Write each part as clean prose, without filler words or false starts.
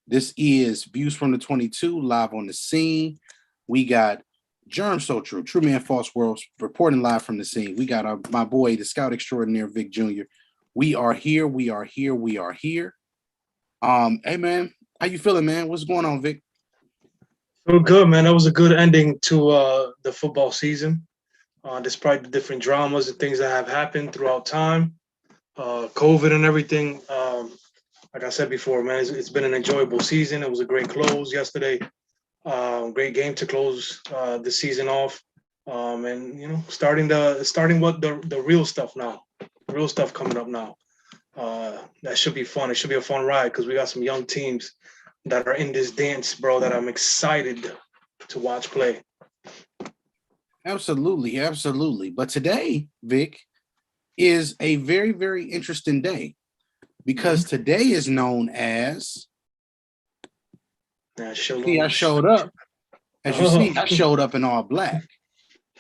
This is Views from the 22 live on the scene. We got Germ So True, True Man False Worlds reporting live from the scene. We got my boy, the scout extraordinaire, Vic Jr. We are here. We are here. We are here. Hey man, how you feeling, man? What's going on, Vic? Feel good, man. That was a good ending to the football season. Despite the different dramas and things that have happened throughout time, COVID and everything. Like I said before, man, it's been an enjoyable season. It was a great close yesterday. Great game to close the season off. And starting what the real stuff now. Real stuff coming up now. That should be fun. It should be a fun ride because we got some young teams that are in this dance, bro, that I'm excited to watch play. Absolutely, absolutely. But today, Vic, is a very, very interesting day because today is known as. Yeah, See, I showed up. As you see, I showed up in all black.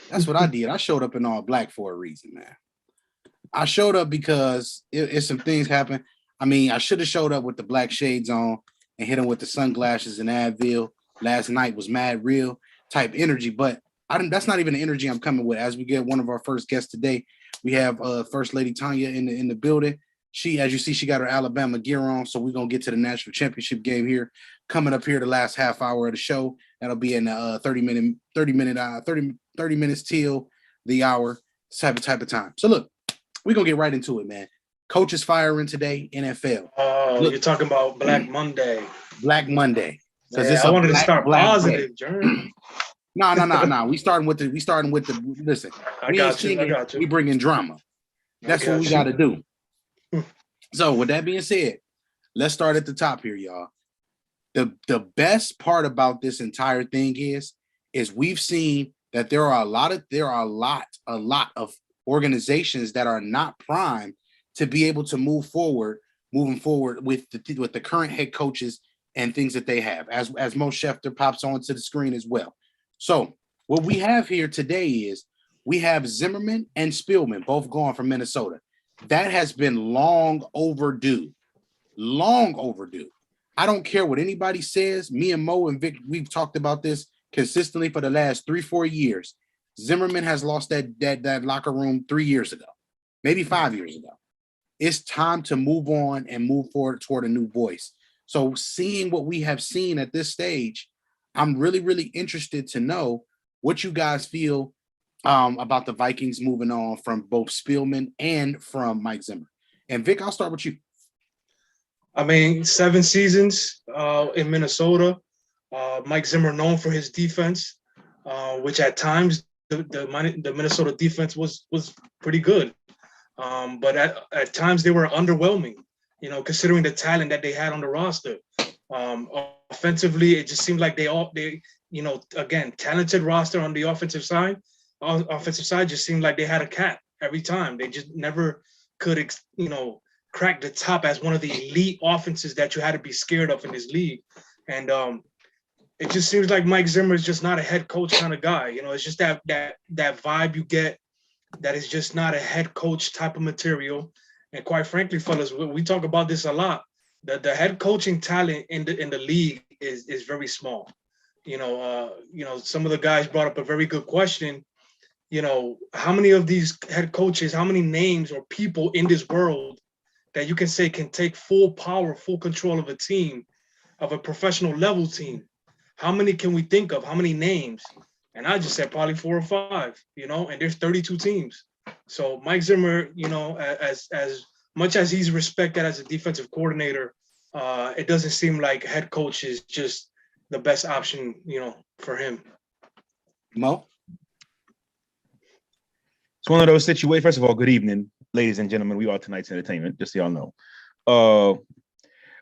That's what I did. I showed up in all black for a reason, man. I showed up because it's some things happen. I mean, I should have showed up with the black shades on and hit him with the sunglasses and Advil. Last night was mad real type energy, but that's not even the energy I'm coming with. As we get one of our first guests today, we have First Lady Tanya in the building. She, as you see, she got her Alabama gear on, so we're gonna get to the national championship game here coming up here the last half hour of the show. That'll be in 30 minutes till the hour type of time. So look, we're gonna get right into it, man. Coaches firing today, NFL. Oh, look, you're talking about Black Monday. Black Monday. Because I wanted to start positive, Jerm. No. We starting with the listen. I got you. We bringing drama. That's what we got to do. So with that being said, let's start at the top here, y'all. The best part about this entire thing is we've seen that there are a lot of organizations that are not primed to be able to moving forward with the current head coaches and things that they have, as Mo Schefter pops onto the screen as well. So what we have here today is we have Zimmerman and Spielman both gone from Minnesota. That has been long overdue. Long overdue. I don't care what anybody says. Me and Mo and Vic, we've talked about this consistently for the last 3-4 years. Zimmerman has lost that locker room 3 years ago, maybe 5 years ago. It's time to move on and move forward toward a new voice. So seeing what we have seen at this stage, I'm really, really interested to know what you guys feel about the Vikings moving on from both Spielman and from Mike Zimmer. And Vic, I'll start with you. I mean, 7 seasons in Minnesota. Mike Zimmer known for his defense, which at times the Minnesota defense was pretty good. But at times they were underwhelming, considering the talent that they had on the roster. Offensively, it just seemed like they again, talented roster on the offensive side. Offensive side just seemed like they had a cap every time. They just never could, crack the top as one of the elite offenses that you had to be scared of in this league. And it just seems like Mike Zimmer is just not a head coach kind of guy. It's just that vibe you get that is just not a head coach type of material. And quite frankly, fellas, we talk about this a lot. The head coaching talent in the league is very small. Some of the guys brought up a very good question. How many of these head coaches, how many names or people in this world that you can say can take full power, full control of a team, of a professional level team? How many can we think of? How many names? And I just said probably 4 or 5, and there's 32 teams. So Mike Zimmer, as much as he's respected as a defensive coordinator, it doesn't seem like head coach is just the best option, for him. Mo? It's one of those situations. First of all, good evening, ladies and gentlemen. We are tonight's entertainment, just so y'all know.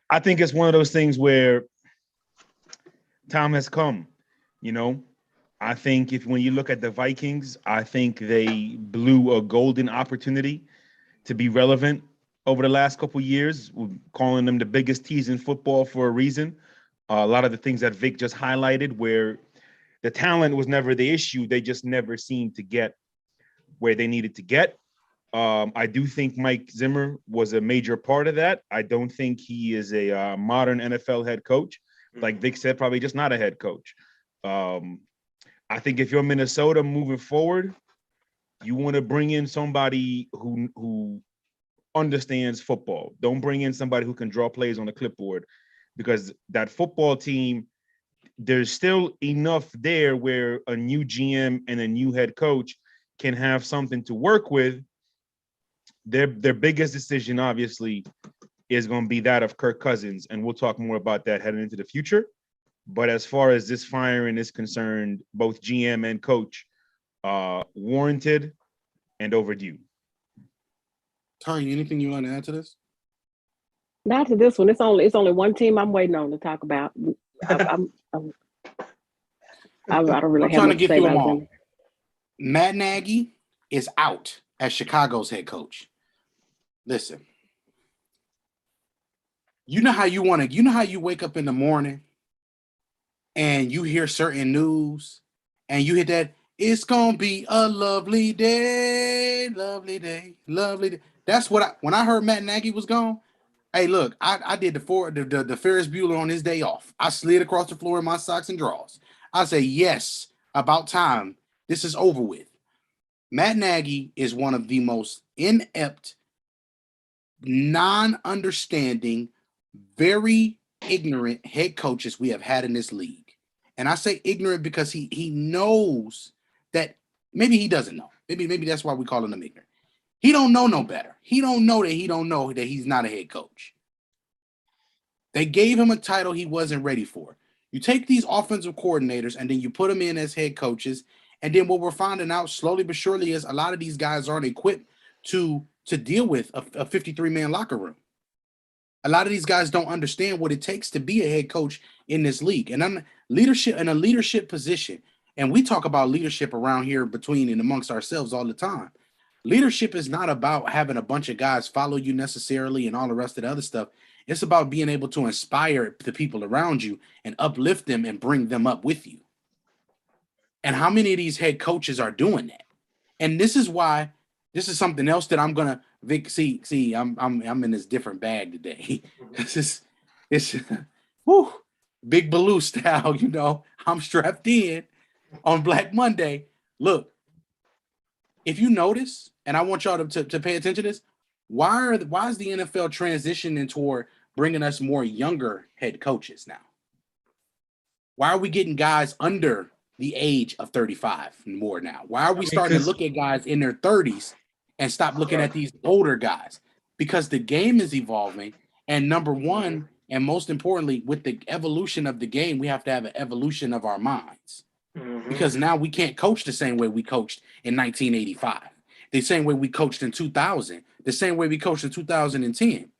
I think it's one of those things where time has come, I think when you look at the Vikings, I think they blew a golden opportunity to be relevant over the last couple of years, calling them the biggest tease in football for a reason. A lot of the things that Vic just highlighted, where the talent was never the issue, they just never seemed to get where they needed to get. I do think Mike Zimmer was a major part of that. I don't think he is a modern NFL head coach. Like Vic said, probably just not a head coach. I think if you're Minnesota moving forward, you want to bring in somebody who understands football. Don't bring in somebody who can draw plays on the clipboard, because that football team, there's still enough there where a new GM and a new head coach can have something to work with. Their biggest decision, obviously, is going to be that of Kirk Cousins, and we'll talk more about that heading into the future. But as far as this firing is concerned, both GM and coach, warranted and overdue. Tari, anything you want to add to this? Not to this one. It's only one team I'm waiting on to talk about. I don't really I'm have trying to much to get say through them about all. them. Matt Nagy is out as Chicago's head coach. Listen, you know how you wake up in the morning and you hear certain news and you hit that, it's gonna be a lovely day, lovely day, lovely day. That's what when I heard Matt Nagy was gone. Hey, look, I did the Ferris Bueller on his day off. I slid across the floor in my socks and drawers. I say, yes, about time. This is over with. Matt Nagy is one of the most inept, non-understanding, very ignorant head coaches we have had in this league. And I say ignorant because he knows that maybe he doesn't know. Maybe that's why we call him ignorant. He don't know no better. He don't know that he's not a head coach. They gave him a title he wasn't ready for. You take these offensive coordinators and then you put them in as head coaches. And then what we're finding out slowly but surely is a lot of these guys aren't equipped to deal with a 53-man locker room. A lot of these guys don't understand what it takes to be a head coach in this league. And I'm leadership in a leadership position. And we talk about leadership around here between and amongst ourselves all the time. Leadership is not about having a bunch of guys follow you necessarily and all the rest of the other stuff. It's about being able to inspire the people around you and uplift them and bring them up with you. And how many of these head coaches are doing that? And this is why this is something else that I'm gonna see. I'm in this different bag today. it's whew, Big Baloo style. You know, I'm strapped in on Black Monday. Look, if you notice, and I want y'all to pay attention to this, why is the NFL transitioning toward bringing us more younger head coaches now? Why are we getting guys under the age of 35 and more now? Why are we starting to look at guys in their 30s and stop looking at these older guys? Because the game is evolving, and number one, and most importantly, with the evolution of the game, we have to have an evolution of our minds. Because now we can't coach the same way we coached in 1985, the same way we coached in 2000, the same way we coached in 2010.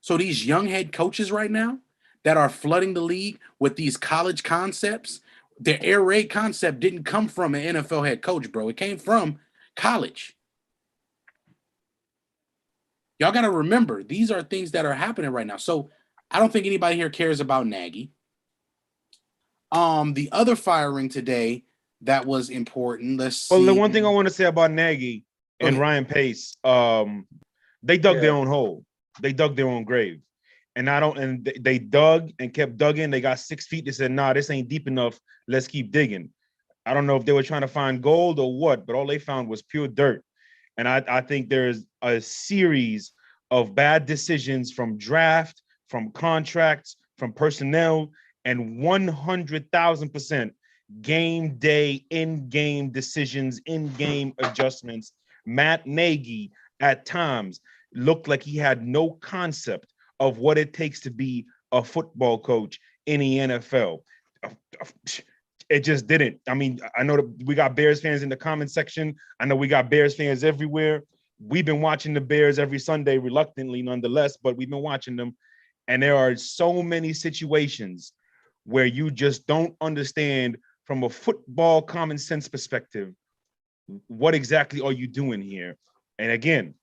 So these young head coaches right now that are flooding the league with these college concepts, the air raid concept didn't come from an NFL head coach, bro. It came from college. Y'all got to remember, these are things that are happening right now. So I don't think anybody here cares about Nagy. The other firing today that was important. Let's see. Well, the one thing I want to say about Nagy and Ryan Pace, they dug their own hole. They dug their own grave. And they dug and kept digging. They got 6 feet. They said, nah, this ain't deep enough. Let's keep digging. I don't know if they were trying to find gold or what, but all they found was pure dirt. And I think there's a series of bad decisions from draft, from contracts, from personnel, and 100,000% game day, in-game decisions, in-game adjustments. Matt Nagy at times looked like he had no concept of what it takes to be a football coach in the NFL. It just didn't. I mean, I know that we got Bears fans in the comment section. I know we got Bears fans everywhere. We've been watching the Bears every Sunday, reluctantly nonetheless, but we've been watching them. And there are so many situations where you just don't understand from a football common sense perspective, what exactly are you doing here? And again,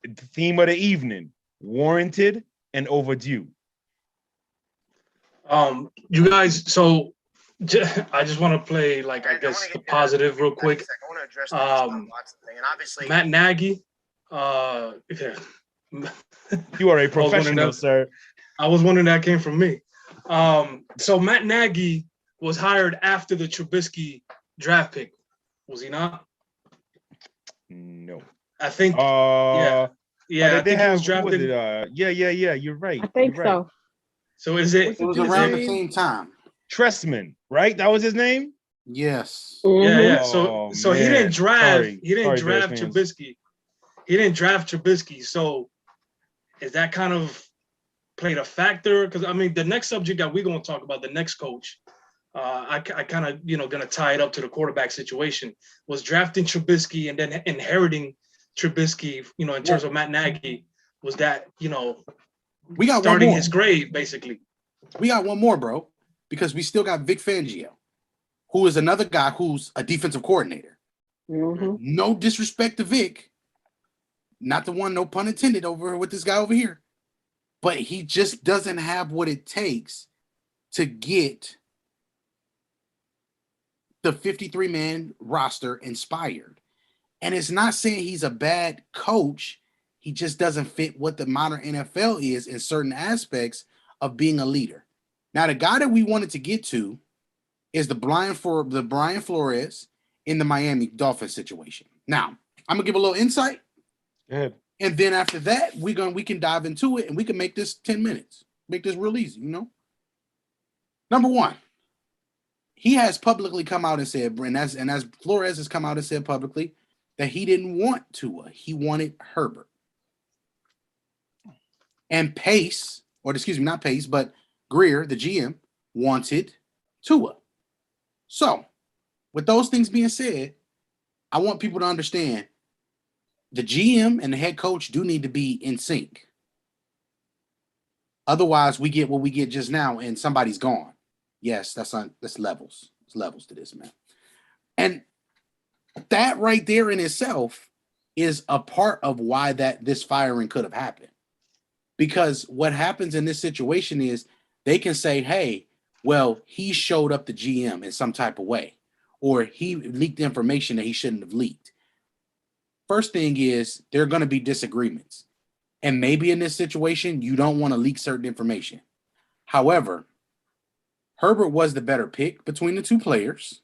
the theme of the evening, warranted and overdue. You guys, so I just want to play, like, I guess, the positive real quick. Matt Nagy, Yeah. You are a I was wondering professional, that- sir. I was wondering that came from me. So Matt Nagy was hired after the Trubisky draft pick, was he not? No. I think. Yeah. Yeah. I They think he was have, who was drafted. it? Yeah. You're right. I think You're right. so. So is it? What's It was his around the name? same time. Tressman, right? That was his name? Yes. Yeah, Mhm. yeah. Oh, So he man. didn't draft. Sorry. He didn't Sorry, Bears draft fans. Trubisky. He didn't draft Trubisky. So is that kind of played a factor? Because I mean, the next subject that we're going to talk about, the next coach, I kind of going to tie it up to the quarterback situation. Was drafting Trubisky and then inheriting Trubisky. In terms of Matt Nagy, was that We got one starting more. his grade basically? We got one more, bro, because we still got Vic Fangio, who is another guy who's a defensive coordinator. Mhm. No disrespect to Vic, not the one, no pun intended, over with this guy over here, but he just doesn't have what it takes to get the 53-man roster inspired. And it's not saying he's a bad coach. He just doesn't fit what the modern NFL is in certain aspects of being a leader. Now, the guy that we wanted to get to is the Brian Flores in the Miami Dolphins situation. Now, I'm gonna give a little insight, Go ahead. and then after that, we can dive into it, and we can make this 10 minutes. Make this real easy, Number one, he has publicly come out and said, and as Flores has come out and said publicly, that he didn't want Tua. He wanted Herbert. And Pace, or excuse me, not Pace, but Greer, the GM, wanted Tua. So, with those things being said, I want people to understand the GM and the head coach do need to be in sync. Otherwise, we get what we get just now, and somebody's gone. Yes, that's levels. It's levels to this, man. And that right there in itself is a part of why this firing could have happened. Because what happens in this situation is they can say, hey, well, he showed up the GM in some type of way, or he leaked information that he shouldn't have leaked. First thing is there are going to be disagreements. And maybe in this situation, you don't want to leak certain information. However, Herbert was the better pick between the two players.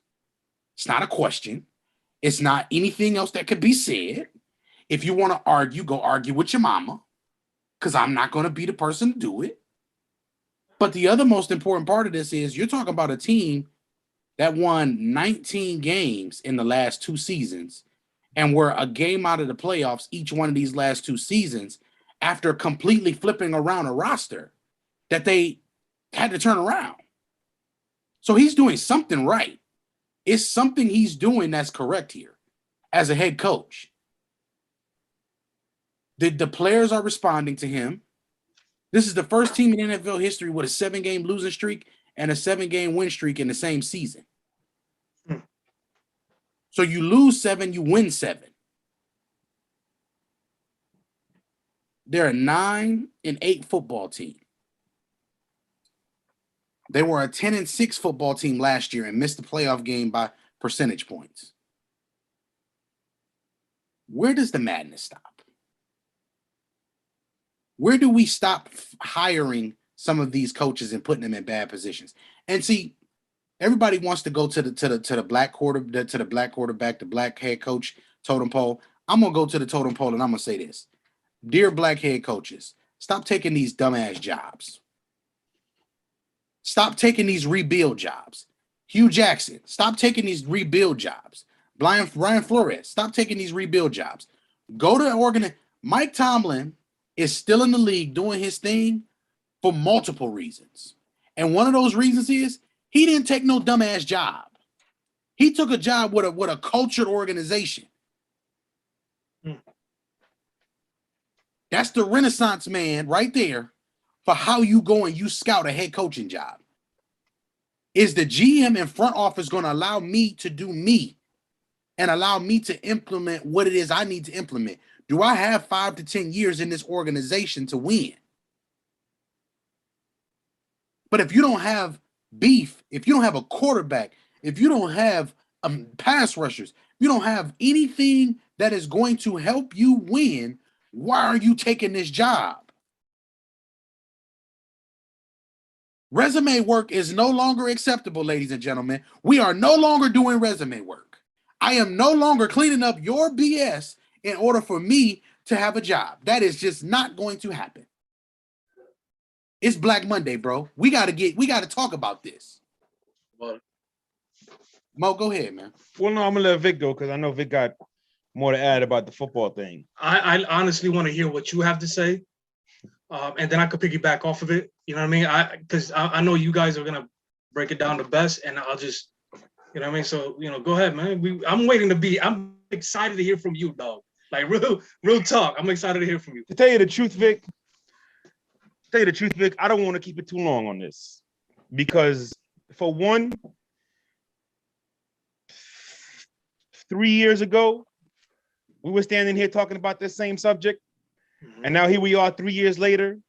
It's not a question. It's not anything else that could be said. If you want to argue, go argue with your mama, because I'm not going to be the person to do it. But the other most important part of this is you're talking about a team that won 19 games in the last 2 seasons and were a game out of the playoffs each one of these last 2 seasons after completely flipping around a roster that they had to turn around. So he's doing something right. It's something he's doing that's correct here as a head coach. The players are responding to him. This is the first team in NFL history with a 7-game losing streak and a 7-game win streak in the same season. So you lose 7, you win 7. They're a 9-8 football team. They were a 10-6 football team last year and missed the playoff game by percentage points. Where does the madness stop? Where do we stop hiring some of these coaches and putting them in bad positions? And see, everybody wants to go to the black quarterback, the black head coach totem pole. I'm gonna go to the totem pole and I'm gonna say this: dear black head coaches, stop taking these dumbass jobs. Stop taking these rebuild jobs. Hugh Jackson, stop taking these rebuild jobs. Brian Flores, stop taking these rebuild jobs. Go to an Mike Tomlin is still in the league doing his thing for multiple reasons. And one of those reasons is he didn't take no dumbass job. He took a job with a cultured organization. That's the Renaissance man right there for how you go and you scout a head coaching job. Is the GM and front office going to allow me to do me and allow me to implement what it is I need to implement? Do I have 5 to 10 years in this organization to win? But if you don't have beef, if you don't have a quarterback, if you don't have pass rushers, if you don't have anything that is going to help you win, why are you taking this job? Resume work is no longer acceptable, ladies and gentlemen. We are no longer doing resume work. I am no longer cleaning up your BS in order for me to have a job. That is just not going to happen. It's Black Monday, bro. We gotta talk about this. Well, Mo, go ahead, man. Well, no, I'm gonna let Vic go because I know Vic got more to add about the football thing. I honestly want to hear what you have to say, and then I could piggyback off of it. You know what I mean? Because I know you guys are gonna break it down the best, and I'll just, you know what I mean. So go ahead, man. I'm excited to hear from you, dog. Like real talk. I'm excited to hear from you. To tell you the truth, Vic, I don't want to keep it too long on this because, for one, 3 years ago, we were standing here talking about this same subject, and now here we are 3 years later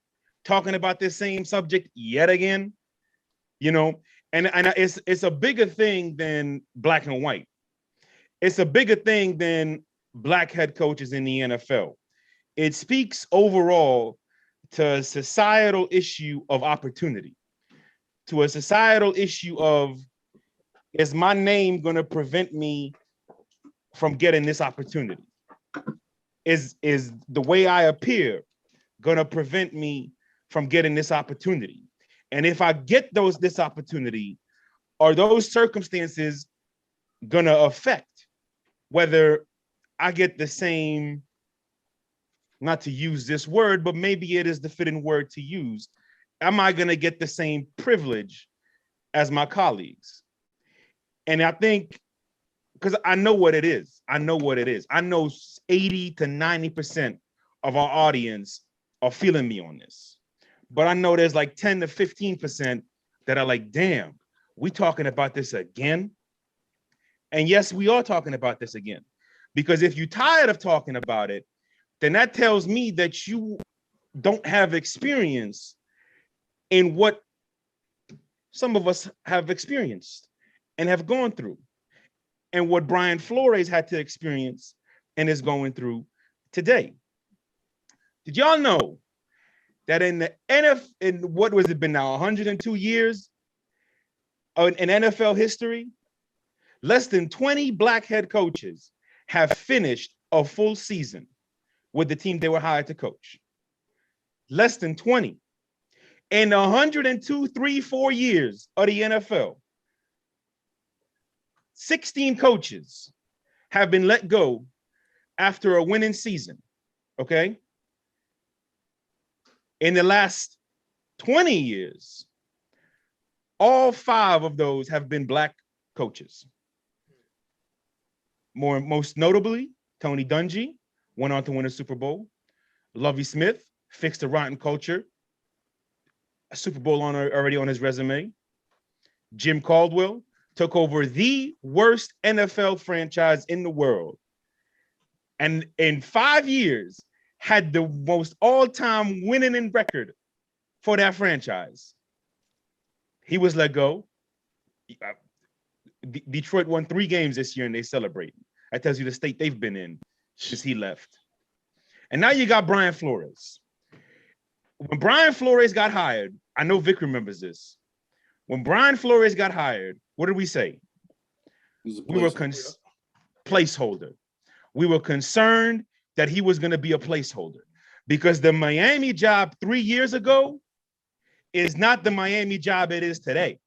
talking about this same subject yet again. And it's a bigger thing than black and white. It's a bigger thing than black head coaches in the NFL. It speaks overall to a societal issue of opportunity, to a societal issue of, is my name going to prevent me from getting this opportunity? Is the way I appear going to prevent me from getting this opportunity? And if I get this opportunity, are those circumstances going to affect whether I get the same, not to use this word, but maybe it is the fitting word to use, am I going to get the same privilege as my colleagues? And I think, because I know what it is. I know 80 to 90% of our audience are feeling me on this. But I know there's like 10 to 15% that are like, damn, we talking about this again? And yes, we are talking about this again. Because if you're tired of talking about it, then that tells me that you don't have experience in what some of us have experienced and have gone through, and what Brian Flores had to experience and is going through today. Did y'all know that in the NFL, in what was it been now, 102 years in NFL history, less than 20 black head coaches have finished a full season with the team they were hired to coach? Less than 20. In 102, 3, 4 years of the NFL, 16 coaches have been let go after a winning season, okay? In the last 20 years, all 5 of those have been black coaches. Most notably, Tony Dungy went on to win a Super Bowl. Lovie Smith fixed a rotten culture, a Super Bowl honor already on his resume. Jim Caldwell took over the worst NFL franchise in the world, and in 5 years had the most all-time winning in record for that franchise. He was let go. Detroit won 3 games this year and they celebrate. That tells you the state they've been in since he left. And now you got Brian Flores. When Brian Flores got hired, I know Vic remembers this. When Brian Flores got hired, what did we say? We were placeholder. We were concerned that he was going to be a placeholder because the Miami job 3 years ago is not the Miami job it is today.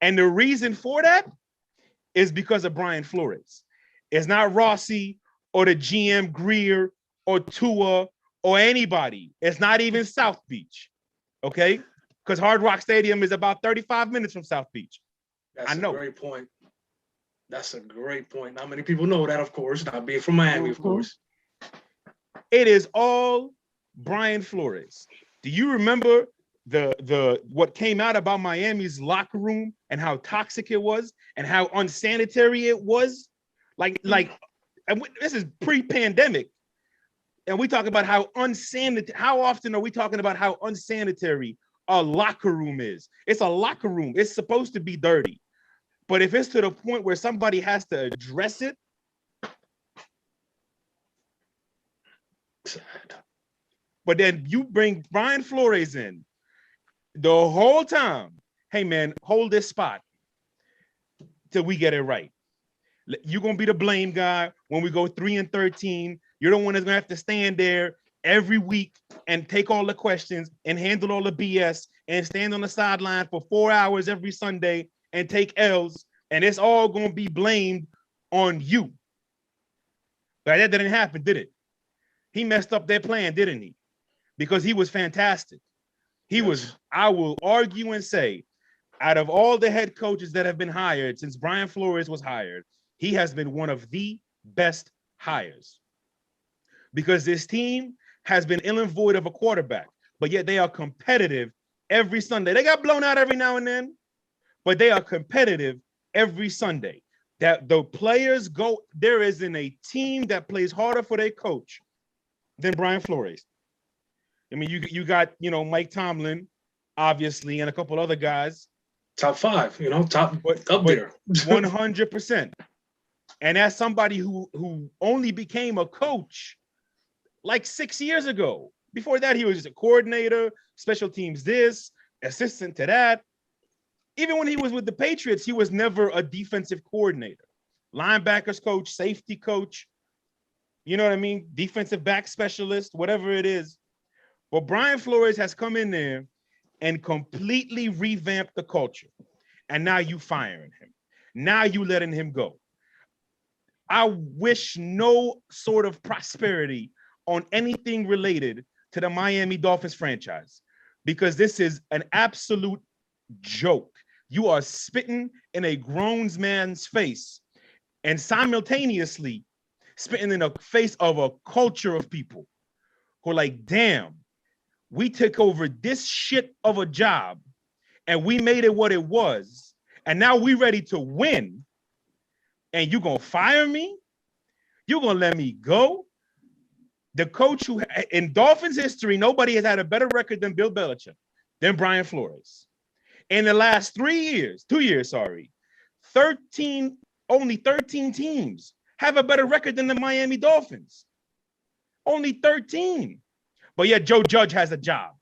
And the reason for that is because of Brian Flores. It's not Rossi or the GM Greer or Tua or anybody. It's not even South Beach, okay? Because Hard Rock Stadium is about 35 minutes from South Beach. That's a great point. That's a great point. Not many people know that, of course, not being from Miami, of course. It is all Brian Flores. Do you remember the what came out about Miami's locker room and how toxic it was and how unsanitary it was? Like and this is pre-pandemic. And we talk about how unsanitary, how often are we talking about how unsanitary a locker room is? It's a locker room. It's supposed to be dirty. But if it's to the point where somebody has to address it, But then you bring Brian Flores in the whole time. Hey, man, hold this spot till we get it right. You're going to be the blame guy when we go 3-13. You're the one that's going to have to stand there every week and take all the questions and handle all the BS and stand on the sideline for 4 hours every Sunday and take L's. And it's all going to be blamed on you. But that didn't happen, did it? He messed up their plan, didn't he? Because he was fantastic. He was, I will argue and say, out of all the head coaches that have been hired since Brian Flores was hired, he has been one of the best hires. Because this team has been ill and void of a quarterback, but yet they are competitive every Sunday. They got blown out every now and then, but they are competitive every Sunday. That the players go, there isn't a team that plays harder for their coach than Brian Flores. I mean, you got, Mike Tomlin, obviously, and a couple other guys. Top 5, top up there. 100%. And as somebody who only became a coach like 6 years ago. Before that, he was just a coordinator, special teams this, assistant to that. Even when he was with the Patriots, he was never a defensive coordinator. Linebackers coach, safety coach, you know what I mean? Defensive back specialist, whatever it is. But Brian Flores has come in there and completely revamped the culture. And now you firing him. Now you letting him go. I wish no sort of prosperity on anything related to the Miami Dolphins franchise, because this is an absolute joke. You are spitting in a grown man's face and simultaneously spitting in the face of a culture of people who are like, damn, we took over this shit of a job and we made it what it was. And now we ready to win. And you gonna fire me? You gonna let me go? The coach who in Dolphins history, nobody has had a better record than Bill Belichick, than Brian Flores. In the last 2 years, only 13 teams have a better record than the Miami Dolphins. Only 13. But yet Joe Judge has a job.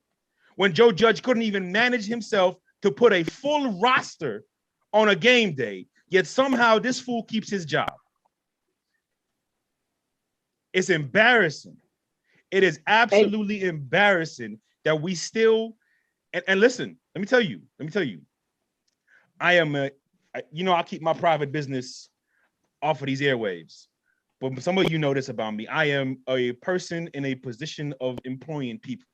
When Joe Judge couldn't even manage himself to put a full roster on a game day, yet somehow this fool keeps his job. It's embarrassing. It is absolutely embarrassing that we still, and listen, let me tell you, I am I keep my private business off of these airwaves, but some of you know this about me. I am a person in a position of employing people.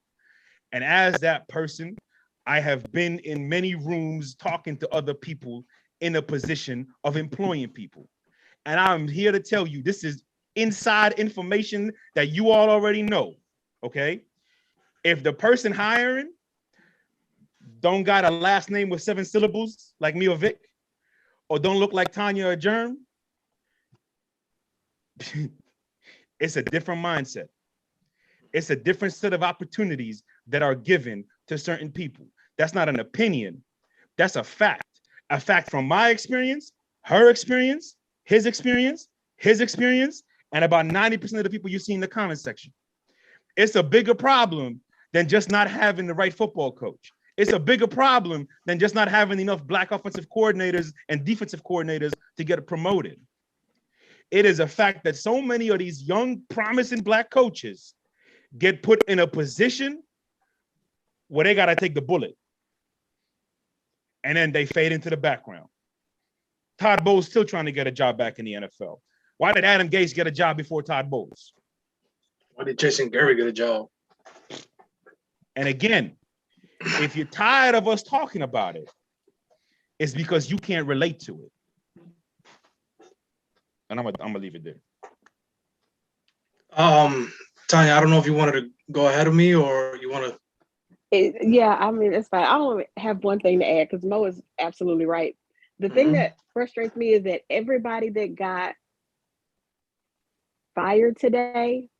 And as that person, I have been in many rooms talking to other people in a position of employing people. And I'm here to tell you, this is inside information that you all already know, okay? If the person hiring don't got a last name with 7 syllables like me or Vic, or don't look like Tanya or Germ, it's a different mindset. It's a different set of opportunities that are given to certain people. That's not an opinion. That's a fact. A fact from my experience, her experience, his experience, and about 90% of the people you see in the comment section. It's a bigger problem than just not having the right football coach. It's a bigger problem than just not having enough black offensive coordinators and defensive coordinators to get promoted. It is a fact that so many of these young, promising black coaches get put in a position where they got to take the bullet. And then they fade into the background. Todd Bowles still trying to get a job back in the NFL. Why did Adam Gase get a job before Todd Bowles? Why did Jason Garrett get a job? And again, if you're tired of us talking about it, it's because you can't relate to it. And I'm gonna leave it there. Tanya, I don't know if you wanted to go ahead of me or you want to. Yeah, I mean, it's fine. I only have one thing to add because Mo is absolutely right. The thing that frustrates me is that everybody that got fired today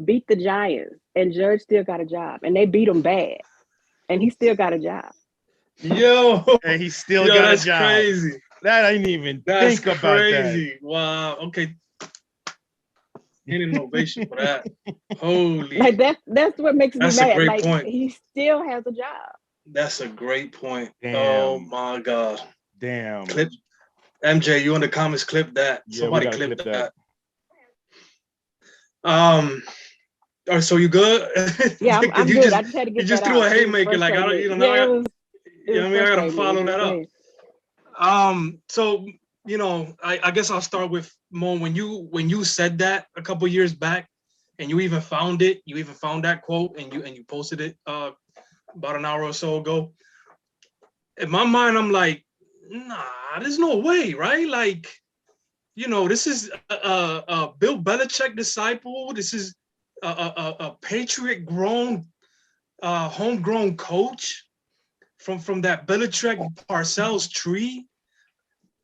beat the Giants, and Judge still got a job, and they beat him bad, and he still got a job. Yo, and he still got a job. Crazy. That I didn't even think about that. Wow. Okay. Standing ovation for that. Holy, Like that's what makes me that's a mad. great Like point. he still has a job. That's a great point. Damn. Oh my God. Damn. Clip MJ, you in the comments, clip that. Yeah, we Somebody gotta clip clip that. that. All right, so you good? Yeah, Because I'm good. I just had to you get just that threw a out. It was haymaker, like I don't, frustrating. now Yeah, it was you know what I mean? I gotta frustrating me. follow that Go up. ahead. So I guess I'll start with Mo. When you said that a couple years back, and you even found that quote, and you posted it about an hour or so ago. In my mind, I'm like, nah, there's no way, right? Like, this is a Bill Belichick disciple. This is a Patriot grown, homegrown coach from that Belichick Parcells tree.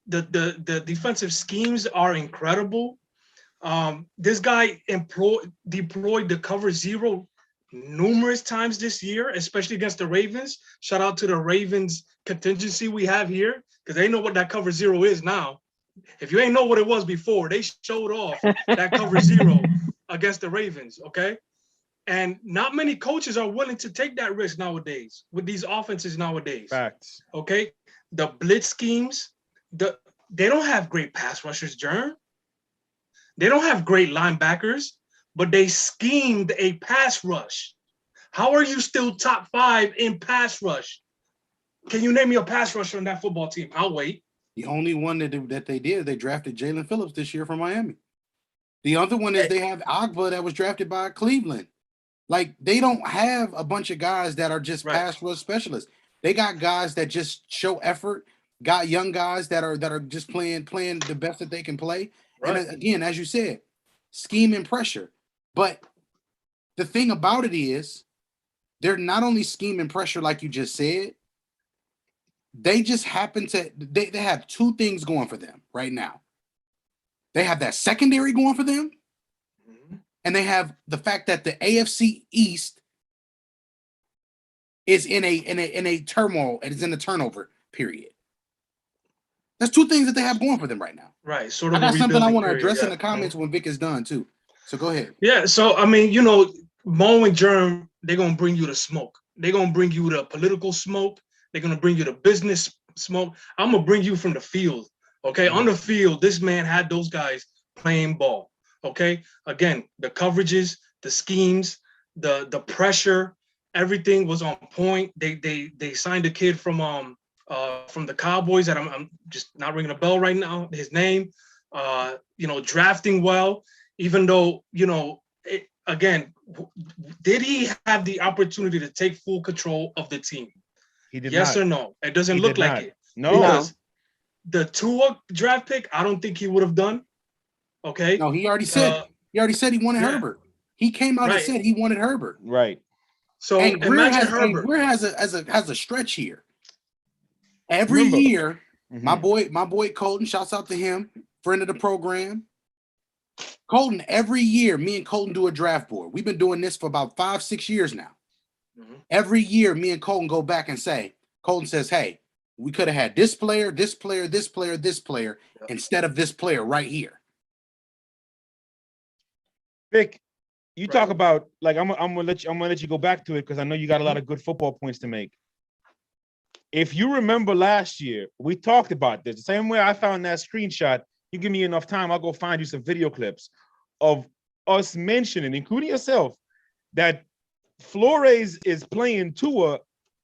The defensive schemes are incredible. This guy deployed the cover zero numerous times this year, especially against the Ravens. Shout out to the Ravens contingency we have here, because they know what that cover zero is now. If you ain't know what it was before, they showed off that cover zero against the Ravens, okay? And not many coaches are willing to take that risk nowadays with these offenses nowadays. Facts. Okay? The blitz schemes, they don't have great pass rushers, Jern. They don't have great linebackers, but they schemed a pass rush. How are you still top 5 in pass rush? Can you name me a pass rusher on that football team? I'll wait. The only one that they did, they drafted Jalen Phillips this year from Miami. The other one is they have Agba that was drafted by Cleveland. Like, they don't have a bunch of guys that are just pass rush specialists. They got guys that just show effort, got young guys that are just playing the best that they can play. Right. And again, as you said, scheme and pressure. But the thing about it is, they're not only scheme and pressure like you just said, they just happen to they have two things going for them right now. They have that secondary going for them, and they have the fact that the AFC East is in a turmoil, and is in a turnover period. That's two things that they have going for them right now. Right. Sort of. I got something I want to address in the comments when Vic is done too. So go ahead. Yeah. So I mean, Mo and Germ, they're gonna bring you the smoke. They're gonna bring you the political smoke. They're gonna bring you the business smoke. I'm gonna bring you from the field. Okay. On the field, this man had those guys playing ball. Okay. Again, the coverages, the schemes, the pressure, everything was on point. They signed a kid from the Cowboys that I'm just not ringing a bell right now. His name, drafting well, even though, again, did he have the opportunity to take full control of the team? He did yes not. Or no? It doesn't look like it. No. Because the Tua draft pick, I don't think he would have done. Okay. No, he already said he wanted Herbert. He came out and said he wanted Herbert. Right. So and Greer Herbert has a stretch here. Every year, my boy Colton, shouts out to him, friend of the program. Colton, every year, me and Colton do a draft board. We've been doing this for about 5-6 years now. Every year, me and Colton go back and Colton says, hey, we could have had this player, this player, this player, this player, instead of this player right here. Vic, you talk about, like, I'm gonna let you go back to it because I know you got a lot of good football points to make. If you remember last year, we talked about this. The same way I found that screenshot, you give me enough time, I'll go find you some video clips of us mentioning, including yourself, that Flores is playing Tua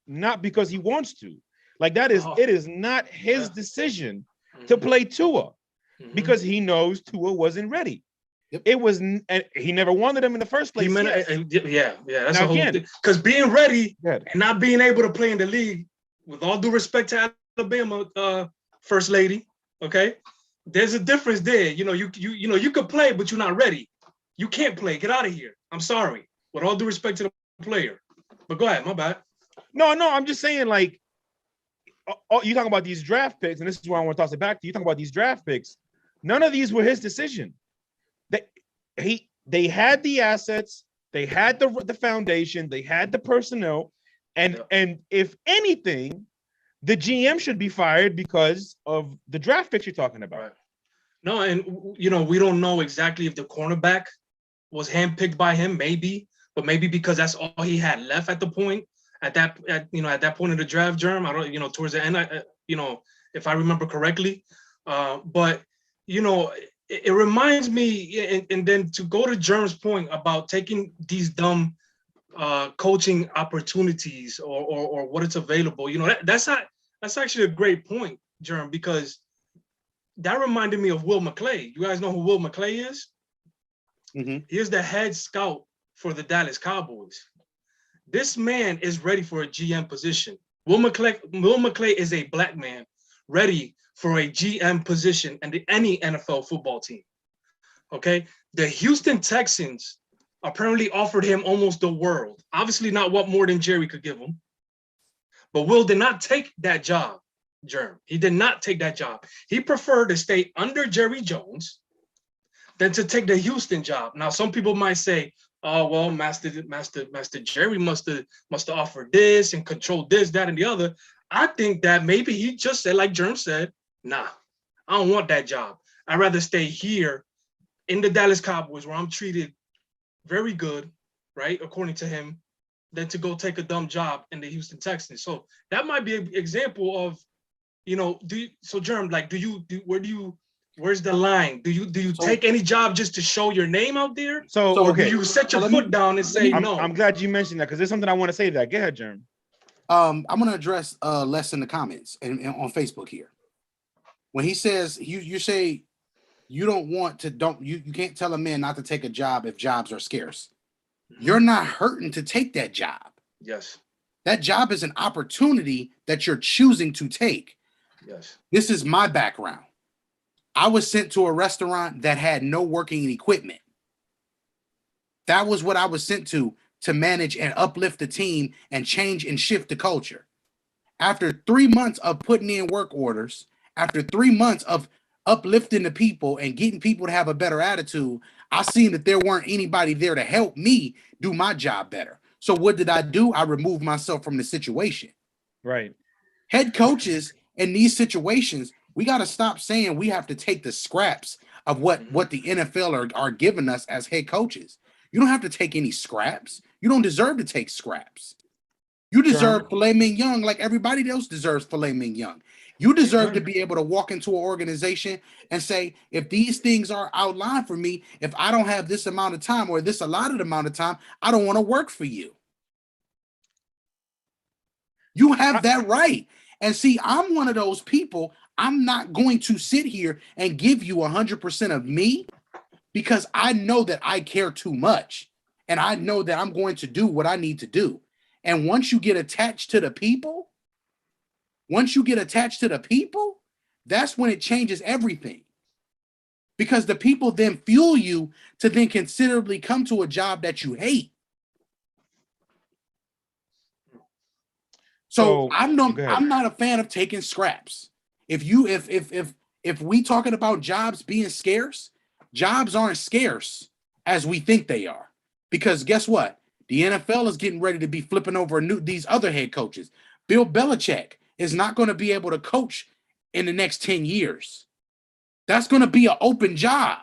not because he wants to. Like, it is not his decision to play Tua because he knows Tua wasn't ready. Yep. It was, and he never wanted him in the first place. Yeah. That's a whole thing. Because being ready and not being able to play in the league, with all due respect to Alabama, First Lady, okay, there's a difference there. You could play, but you're not ready. You can't play. Get out of here. I'm sorry. With all due respect to the player. But go ahead. My bad. No. I'm just saying, like, you talking about these draft picks, and this is where I want to toss it back to you. Talking about these draft picks. None of these were his decision. They had the assets, they had the foundation, they had the personnel, and if anything, the GM should be fired because of the draft picks you're talking about. Right. No, and we don't know exactly if the cornerback was handpicked by him, maybe, but maybe because that's all he had left at the point at that point of the draft, Germ. I don't, towards the end, if I remember correctly. But it reminds me, and then to go to Germ's point about taking these dumb coaching opportunities or what it's available, that's actually a great point, Germ, because that reminded me of Will McClay. You guys know who Will McClay is? Mhm. He is the head scout for the Dallas Cowboys. This man is ready for a GM position. Will McClay is a black man ready for a GM position and any NFL football team. Okay, the Houston Texans apparently offered him almost the world. Obviously, not what more than Jerry could give him. But Will did not take that job, Germ. He did not take that job. He preferred to stay under Jerry Jones than to take the Houston job. Now, some people might say, "Oh, well, Master Jerry must have offered this and controlled this, that, and the other." I think that maybe he just said, like Germ said, "Nah, I don't want that job. I'd rather stay here in the Dallas Cowboys where I'm treated very good, right, according to him, than to go take a dumb job in the Houston Texans." So that might be an example of, Germ, like, where's the line? Do you take any job just to show your name out there? So Or okay, do you set your foot down and say no? I'm glad you mentioned that because there's something I want to say to that. Go ahead, Germ. I'm gonna address less in the comments and on Facebook here. When he says you say you you can't tell a man not to take a job if jobs are scarce. You're not hurting to take that job. Yes. That job is an opportunity that you're choosing to take. Yes. This is my background. I was sent to a restaurant that had no working equipment. That was what I was sent to manage and uplift the team and change and shift the culture. After 3 months of putting in work orders, after 3 months of uplifting the people and getting people to have a better attitude, I seen that there weren't anybody there to help me do my job better. So what did I do? I removed myself from the situation. Right. Head coaches in these situations, we got to stop saying we have to take the scraps of what the NFL are giving us as head coaches. You don't have to take any scraps. You don't deserve to take scraps. You deserve filet mignon like everybody else deserves filet mignon. You deserve to be able to walk into an organization and say, if these things are outlined for me, if I don't have this amount of time or this allotted amount of time, I don't want to work for you. You have that right. And see, I'm one of those people. I'm not going to sit here and give you 100% of me because I know that I care too much. And I know that I'm going to do what I need to do. And once you get attached to the people, that's when it changes everything. Because the people then fuel you to then considerably come to a job that you hate. So I'm not a fan of taking scraps. If we talking about jobs being scarce, jobs aren't scarce as we think they are. Because guess what? The NFL is getting ready to be flipping over these other head coaches. Bill Belichick is not going to be able to coach in the next 10 years. That's going to be an open job.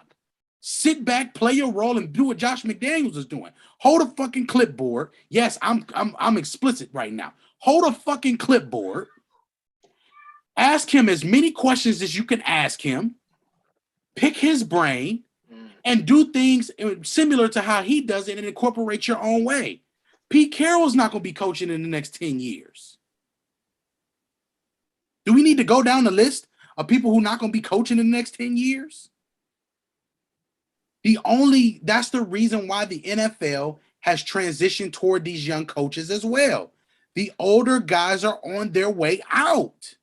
Sit back, play your role, and do what Josh McDaniels is doing. Hold a fucking clipboard. Yes, I'm explicit right now. Hold a fucking clipboard. Ask him as many questions as you can ask him. Pick his brain and do things similar to how he does it and incorporate your own way. Pete Carroll's not going to be coaching in the next 10 years. Do we need to go down the list of people who are not going to be coaching in the next 10 years? That's the reason why the NFL has transitioned toward these young coaches as well. The older guys are on their way out.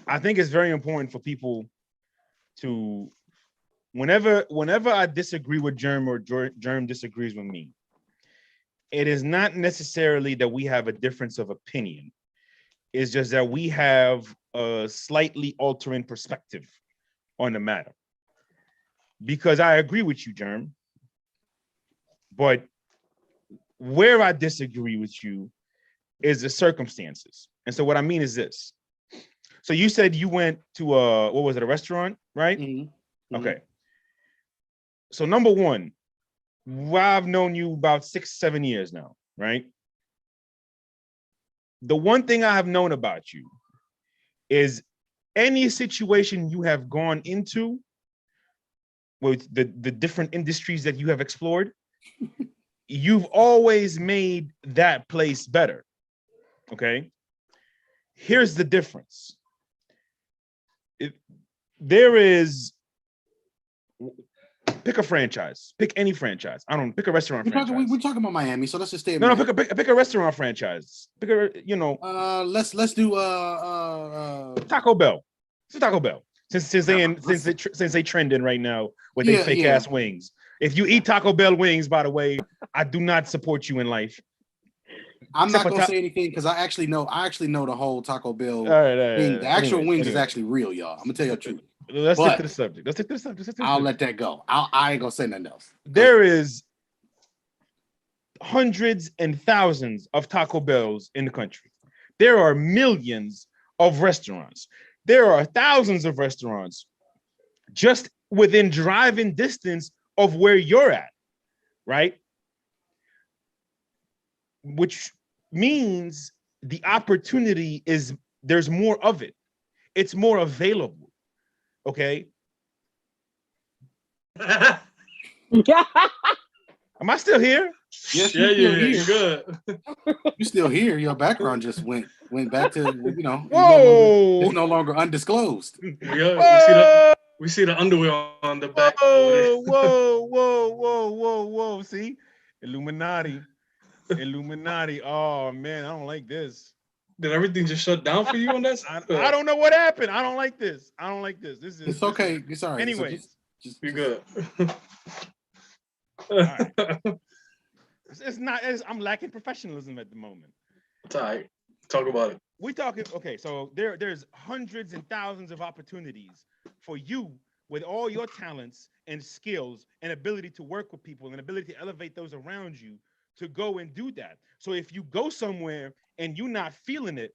I think it's very important for people to, whenever I disagree with Germ or Germ disagrees with me, it is not necessarily that we have a difference of opinion. It's just that we have a slightly altering perspective on the matter. Because I agree with you, Germ, but where I disagree with you is the circumstances. And so what I mean is this. So you said you went to what was it, a restaurant, right? Mhm. Mhm. Okay. So number one, I've known you about 6-7 years now, right? The one thing I have known about you is any situation you have gone into with the different industries that you have explored, you've always made that place better. Okay. Here's the difference. There is, pick a franchise, pick any franchise. I don't pick a restaurant We're franchise. talking about Miami, so let's just stay in No, Miami. pick a restaurant franchise. Pick a, Let's do Taco Bell. It's Taco Bell. Since they trending right now with they fake ass wings. If you eat Taco Bell wings, by the way, I do not support you in life. I'm not gonna say anything because I actually know the whole Taco Bell thing. The actual wings is actually real, y'all. I'm gonna tell you the truth. Let's stick to the subject. I'll let that go. I ain't gonna say nothing else. There is hundreds and thousands of Taco Bells in the country. There are millions of restaurants. There are thousands of restaurants just within driving distance of where you're at, right? Which means the opportunity is, there's more of it. It's more available, okay? Am I still here? Yes, yeah, you're good. You still here? Your background just went back to Whoa! It's no longer undisclosed. We see the underwear on the back. Whoa! See, Illuminati. Oh man, I don't like this. Did everything just shut down for you on that? I don't know what happened. I don't like this. This is. It's okay. It's all right. Anyways, so just you're good. All right. It's not. I'm lacking professionalism at the moment. It's all right. Talk about it. We talking. Okay, so there's hundreds and thousands of opportunities for you with all your talents and skills and ability to work with people and ability to elevate those around you to go and do that. So if you go somewhere and you're not feeling it,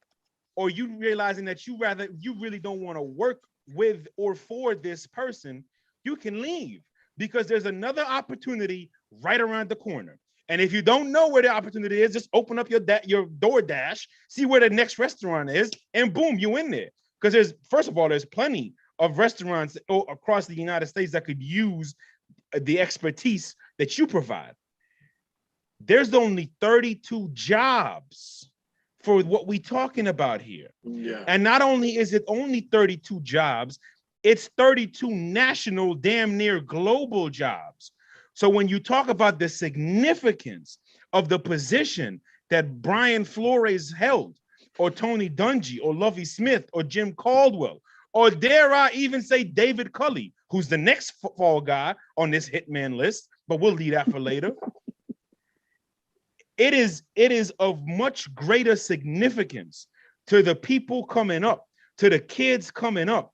or you realizing that you really don't want to work with or for this person, you can leave because there's another opportunity right around the corner. And if you don't know where the opportunity is, just open up your DoorDash, see where the next restaurant is, and boom, you in there. Because there's plenty of restaurants across the United States that could use the expertise that you provide. There's only 32 jobs for what we're talking about here. Yeah. And not only is it only 32 jobs, it's 32 national, damn near global jobs. So when you talk about the significance of the position that Brian Flores held, or Tony Dungy, or Lovie Smith, or Jim Caldwell, or dare I even say David Culley, who's the next fall guy on this hitman list, but we'll leave that for later. It is of much greater significance to the people coming up, to the kids coming up,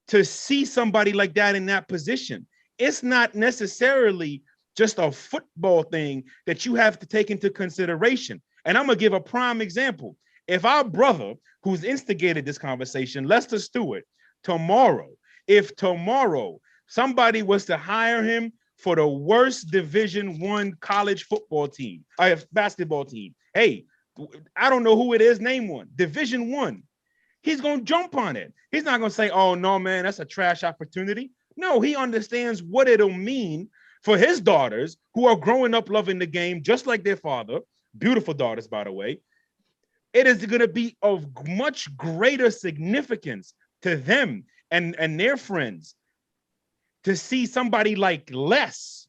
to see somebody like that in that position. It's not necessarily just a football thing that you have to take into consideration. And I'm going to give a prime example. If our brother who's instigated this conversation, Lester Stewart, if tomorrow somebody was to hire him for the worst Division I college football team, basketball team, hey, I don't know who it is, name one, Division I, he's going to jump on it. He's not going to say, oh, no, man, that's a trash opportunity. No, he understands what it'll mean for his daughters who are growing up loving the game just like their father. Beautiful daughters, by the way. It is going to be of much greater significance to them and their friends to see somebody like Les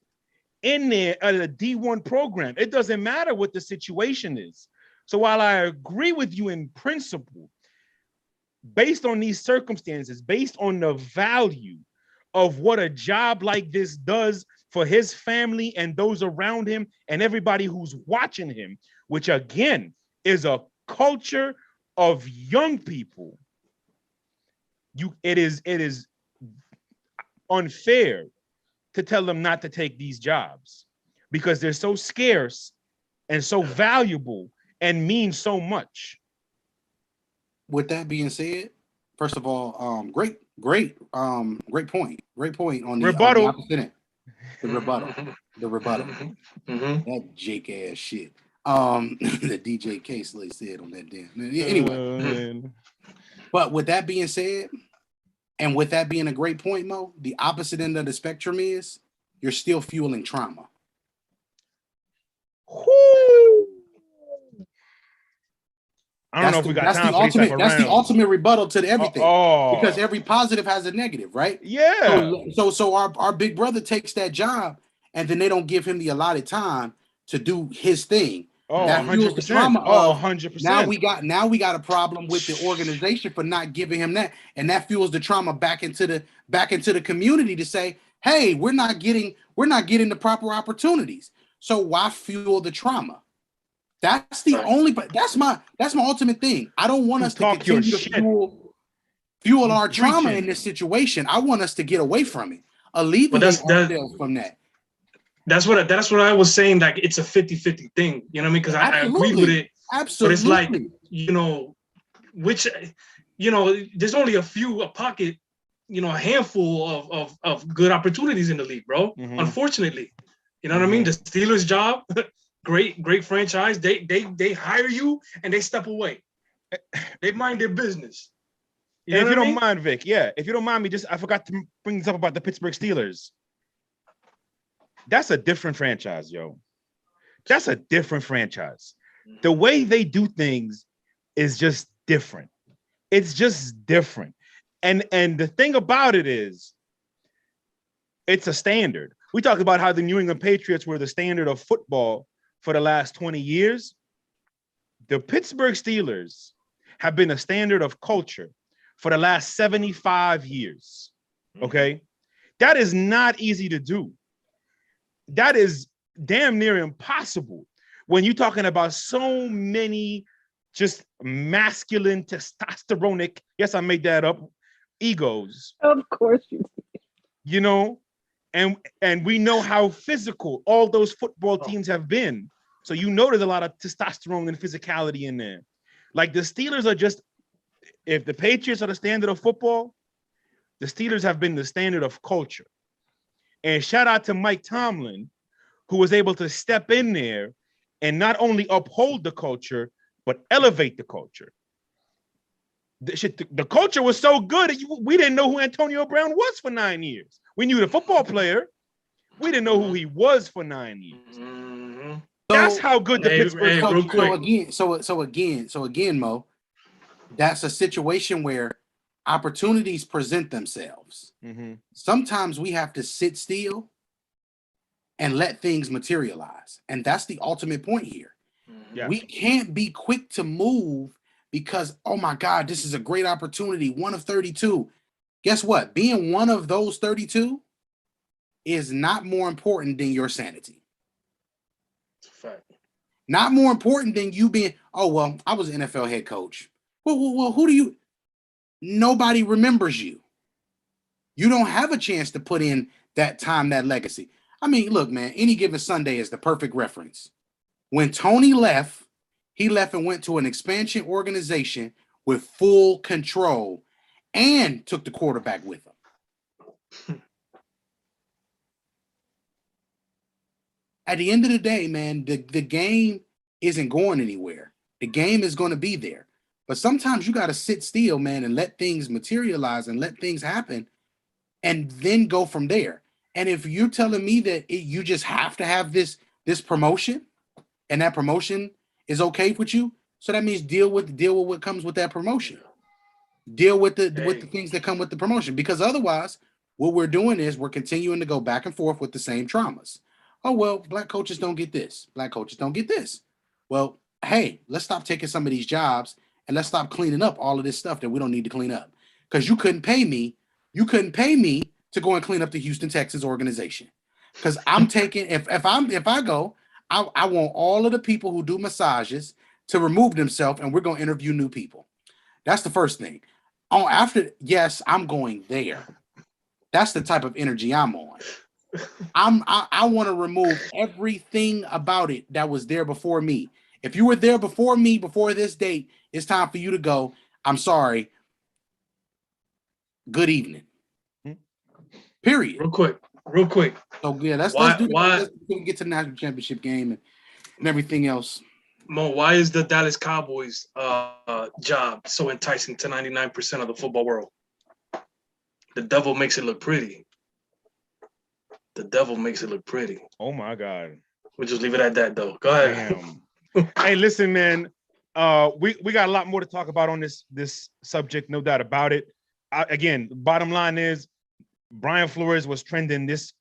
in there at a D1 program. It doesn't matter what the situation is. So while I agree with you in principle, based on these circumstances, based on the value of what a job like this does for his family and those around him and everybody who's watching him, which again is a culture of young people, it is unfair to tell them not to take these jobs because they're so scarce and so valuable and mean so much. With that being said, First of all, great point. Great point on the Rebuttal. opposite end. The rebuttal. The rebuttal. That Jake ass shit. The DJ K-Slay said on that damn. Anyway, but with that being said, and with that being a great point, Mo, the opposite end of the spectrum is you're still fueling trauma. I don't know if we got time for these type of That's the rounds. ultimate rebuttal to everything. Oh. Because every positive has a negative, right? Yeah. So our big brother takes that job, and then they don't give him the allotted time to do his thing. Oh, that fuels the 100%. trauma Oh, of 100%. Now we got a problem with the organization for not giving him that, and that fuels the trauma back into the community to say, hey, we're not getting the proper opportunities. So why fuel the trauma? That's the only. That's my ultimate thing. I don't want us to continue to fuel our trauma in this situation. I want us to get away from it, alleviate ourselves from that. That's what I was saying. Like it's a 50-50 thing. You know what I mean? Because I agree with it. Absolutely. But it's like, there's only a pocket, a handful of good opportunities in the league, bro. Mm-hmm. Unfortunately, you know what I mean? The Steelers' job. Great franchise. They hire you and they step away. They mind their business. If you don't mind, Vic, if you don't mind me, I forgot to bring this up about the Pittsburgh Steelers. That's a different franchise, yo. That's a different franchise. The way they do things is just different. It's just different. And the thing about it is, it's a standard. We talked about how the New England Patriots were the standard of football for the last 20 years. The Pittsburgh Steelers have been a standard of culture for the last 75 years. Okay? That is not easy to do. That is damn near impossible when you're talking about so many just masculine, testosteronic, yes, I made that up, egos. Of course you did. You know, and we know how physical all those football teams have been. So there's a lot of testosterone and physicality in there. Like the Steelers are just, if the Patriots are the standard of football, the Steelers have been the standard of culture. And shout out to Mike Tomlin, who was able to step in there and not only uphold the culture, but elevate the culture. The culture was so good, we didn't know who Antonio Brown was for 9 years. We knew the football player. We didn't know who he was for 9 years. Mm-hmm. That's how good the Pittsburgh culture. So again, Mo, that's a situation where opportunities present themselves. Mm-hmm. Sometimes we have to sit still and let things materialize. And that's the ultimate point here. Yeah. We can't be quick to move because, oh my God, this is a great opportunity. 1 of 32. Guess what? Being one of those 32 is not more important than your sanity. It's a fact. Not more important than you being, oh, well, I was an NFL head coach. Well, who do you? Nobody remembers you. You don't have a chance to put in that time, that legacy. I mean, look, man, Any Given Sunday is the perfect reference. When Tony left, he left and went to an expansion organization with full control and took the quarterback with him. At the end of the day, man, the game isn't going anywhere. The game is going to be there. But sometimes you got to sit still, man, and let things materialize and let things happen and then go from there. And if you're telling me that you just have to have this promotion and that promotion is okay with you, so that means deal with what comes with that promotion. Deal with the things that come with the promotion, because otherwise what we're doing is we're continuing to go back and forth with the same traumas. Oh, well, black coaches don't get this. Black coaches don't get this. Well, hey, let's stop taking some of these jobs and let's stop cleaning up all of this stuff that we don't need to clean up. Because you couldn't pay me to go and clean up the Houston Texans organization. Because I'm taking, if I go, I want all of the people who do massages to remove themselves, and we're going to interview new people. That's the first thing. Yes, I'm going there. That's the type of energy I'm on. I want to remove everything about it that was there before me. If you were there before me, before this date, it's time for you to go. I'm sorry. good evening. Hmm. Period. Real quick. So yeah, let's get to the national championship game and everything else. Mo, why is the Dallas Cowboys job so enticing to 99% of the football world? The devil makes it look pretty. The devil makes it look pretty. Oh my God. We'll just leave it at that, though. Go ahead. Damn. Hey, listen, man. We got a lot more to talk about on this subject, no doubt about it. Again, bottom line is Brian Flores was trending this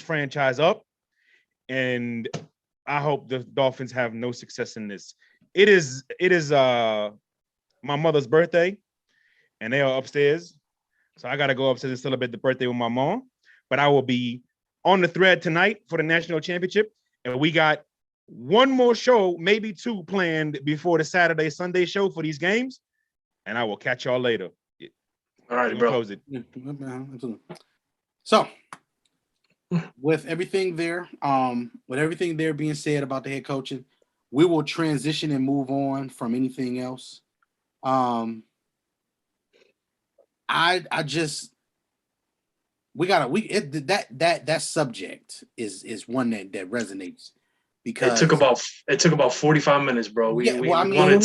franchise up, and I hope the Dolphins have no success in this. It is my mother's birthday, and they are upstairs, so I got to go upstairs and celebrate the birthday with my mom. But I will be on the thread tonight for the national championship, and we got one more show, maybe two, planned before the Sunday show for these games, and I will catch y'all later. All right, bro. Close it. So, with everything there being said about the head coaching, we will transition and move on from anything else. That subject is one that resonates because it took about 45 minutes, bro. You know what I mean?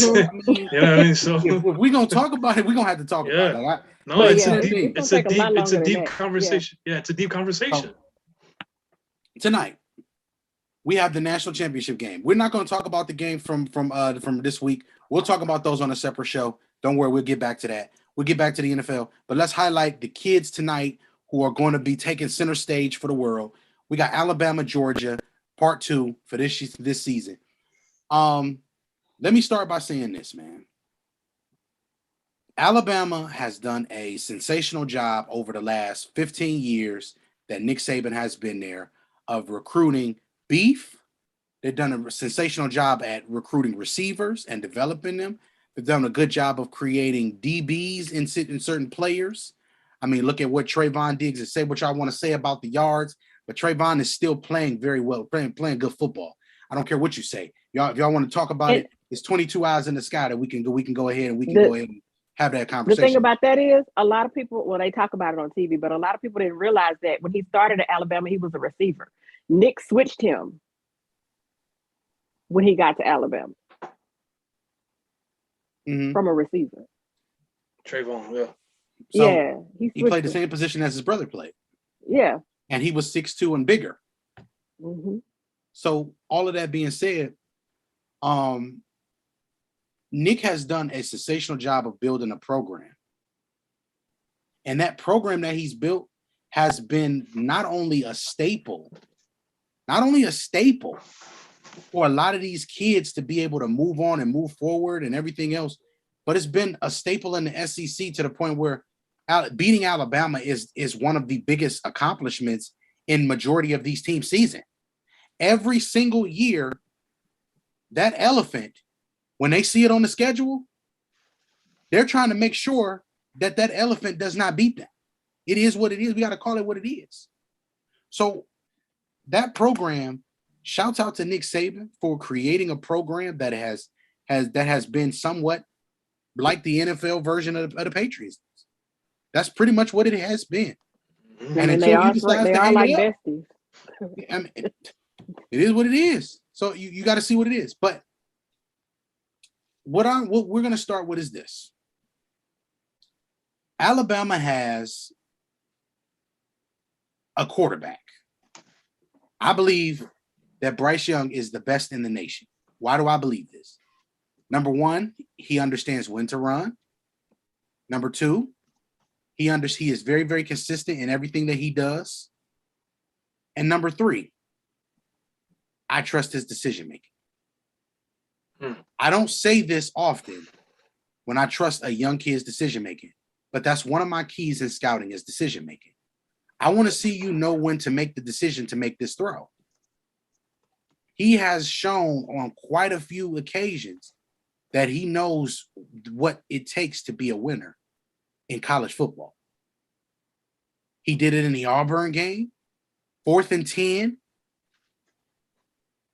So if we're gonna talk about it, we're gonna have to talk about it. It's a deep conversation. Yeah, it's a deep conversation. Tonight, we have the national championship game. We're not going to talk about the game from this week. We'll talk about those on a separate show. Don't worry, we'll get back to that. We'll get back to the NFL, but let's highlight the kids tonight who are going to be taking center stage for the world. We got Alabama, Georgia, part 2 for this season. Let me start by saying this, man. Alabama has done a sensational job over the last 15 years that Nick Saban has been there of recruiting beef. They've done a sensational job at recruiting receivers and developing them. They've done a good job of creating DBs in certain players. I mean, look at what Trayvon Diggs is. Say what y'all want to say about the yards, but Trayvon is still playing very well, playing good football. I don't care what you say. If y'all want to talk about it, it's 22 eyes in the sky that we can go ahead and have that conversation. The thing about that is a lot of people, they talk about it on TV, but a lot of people didn't realize that when he started at Alabama, he was a receiver. Nick switched him when he got to Alabama from a receiver. Trayvon, yeah. So he played the same position as his brother played. Yeah. And he was 6'2" and bigger. Mm-hmm. So all of that being said, Nick has done a sensational job of building a program. And that program that he's built has been not only a staple for a lot of these kids to be able to move on and move forward and everything else, but it's been a staple in the SEC to the point where beating Alabama is one of the biggest accomplishments in majority of these team season. Every single year, that elephant, when they see it on the schedule, they're trying to make sure that elephant does not beat them. It is what it is. We got to call it what it is. So that program, shouts out to Nick Saban for creating a program that has been somewhat like the NFL version of the Patriots. That's pretty much what it has been. And until he decides to hang like besties. I mean, it is what it is. So you got to see what it is. But what we're going to start with is this. Alabama has a quarterback. I believe that Bryce Young is the best in the nation. Why do I believe this? Number one, he understands when to run. Number two, he is very, very consistent in everything that he does. And number three, I trust his decision making. I don't say this often when I trust a young kid's decision making, but that's one of my keys in scouting is decision making. I want to see you know when to make the decision to make this throw. He has shown on quite a few occasions that he knows what it takes to be a winner in college football. He did it in the Auburn game, 4th and 10,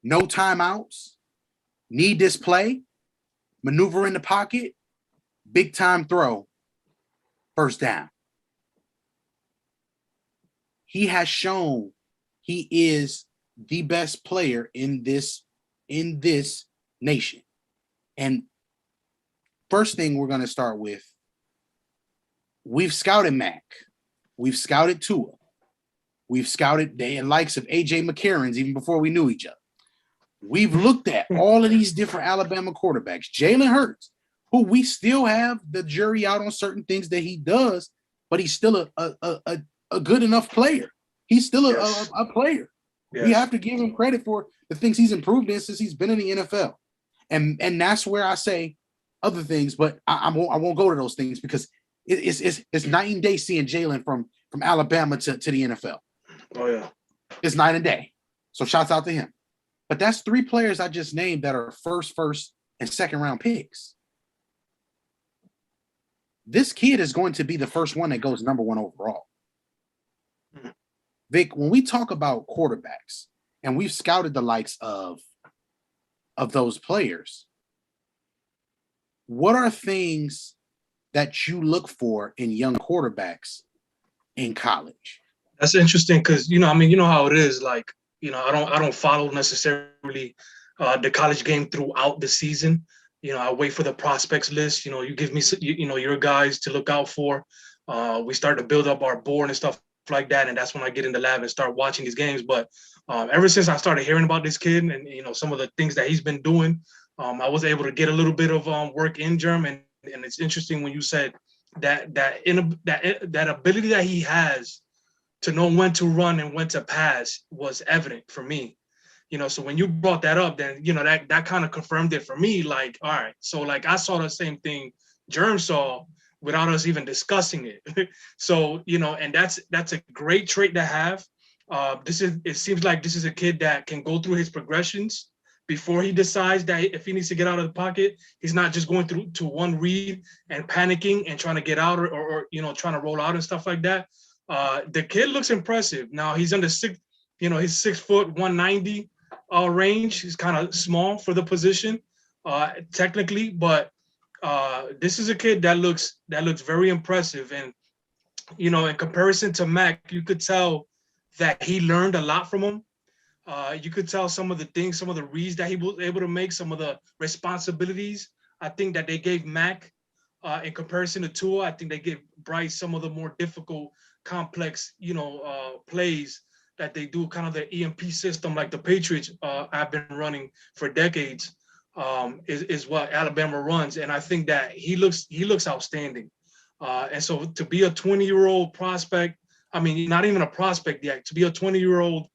no timeouts, need this play, maneuver in the pocket, big time throw, first down. he has shown he is the best player in this nation. And first thing we're going to start with, we've scouted Mac. We've scouted Tua. We've scouted the likes of AJ McCarron's even before we knew each other. We've looked at all of these different Alabama quarterbacks. Jalen Hurts, who we still have the jury out on certain things that he does, but he's still a good enough player. He's still a player. Yes. We have to give him credit for the things he's improved in since he's been in the NFL. And that's where I say other things, but I won't go to those things because it's night and day seeing Jalen from Alabama to the NFL. Oh yeah, it's night and day. So shouts out to him. But that's 3 players I just named that are first, and second round picks. This kid is going to be the first one that goes number 1 overall. Vic, when we talk about quarterbacks, and we've scouted the likes of those players, what are things that you look for in young quarterbacks in college? That's interesting because you know how it is. Like, I don't follow necessarily the college game throughout the season. I wait for the prospects list. You give me your guys to look out for. We start to build up our board and stuff like that, and that's when I get in the lab and start watching these games. But ever since I started hearing about this kid and some of the things that he's been doing, I was able to get a little bit of work in Germ, and it's interesting when you said that ability that he has to know when to run and when to pass was evident for me. So when you brought that up, then that kind of confirmed it for me. Like, all right, so like I saw the same thing Germ saw without us even discussing it. So and that's a great trait to have. It seems like this is a kid that can go through his progressions before he decides that if he needs to get out of the pocket, he's not just going through to one read and panicking and trying to get out or trying to roll out and stuff like that. The kid looks impressive. Now he's under he's 6 foot 190 range. He's kind of small for the position, technically, but this is a kid that looks very impressive. And in comparison to Mac, you could tell that he learned a lot from him. You could tell some of the things, some of the reads that he was able to make, some of the responsibilities. I think that they gave Mac, in comparison to Tua, I think they gave Bryce some of the more difficult, complex, plays that they do, kind of the EMP system like the Patriots have been running for decades, is what Alabama runs. And I think that he looks outstanding. And so to be a 20-year-old prospect, I mean, not even a prospect yet, to be a 20-year-old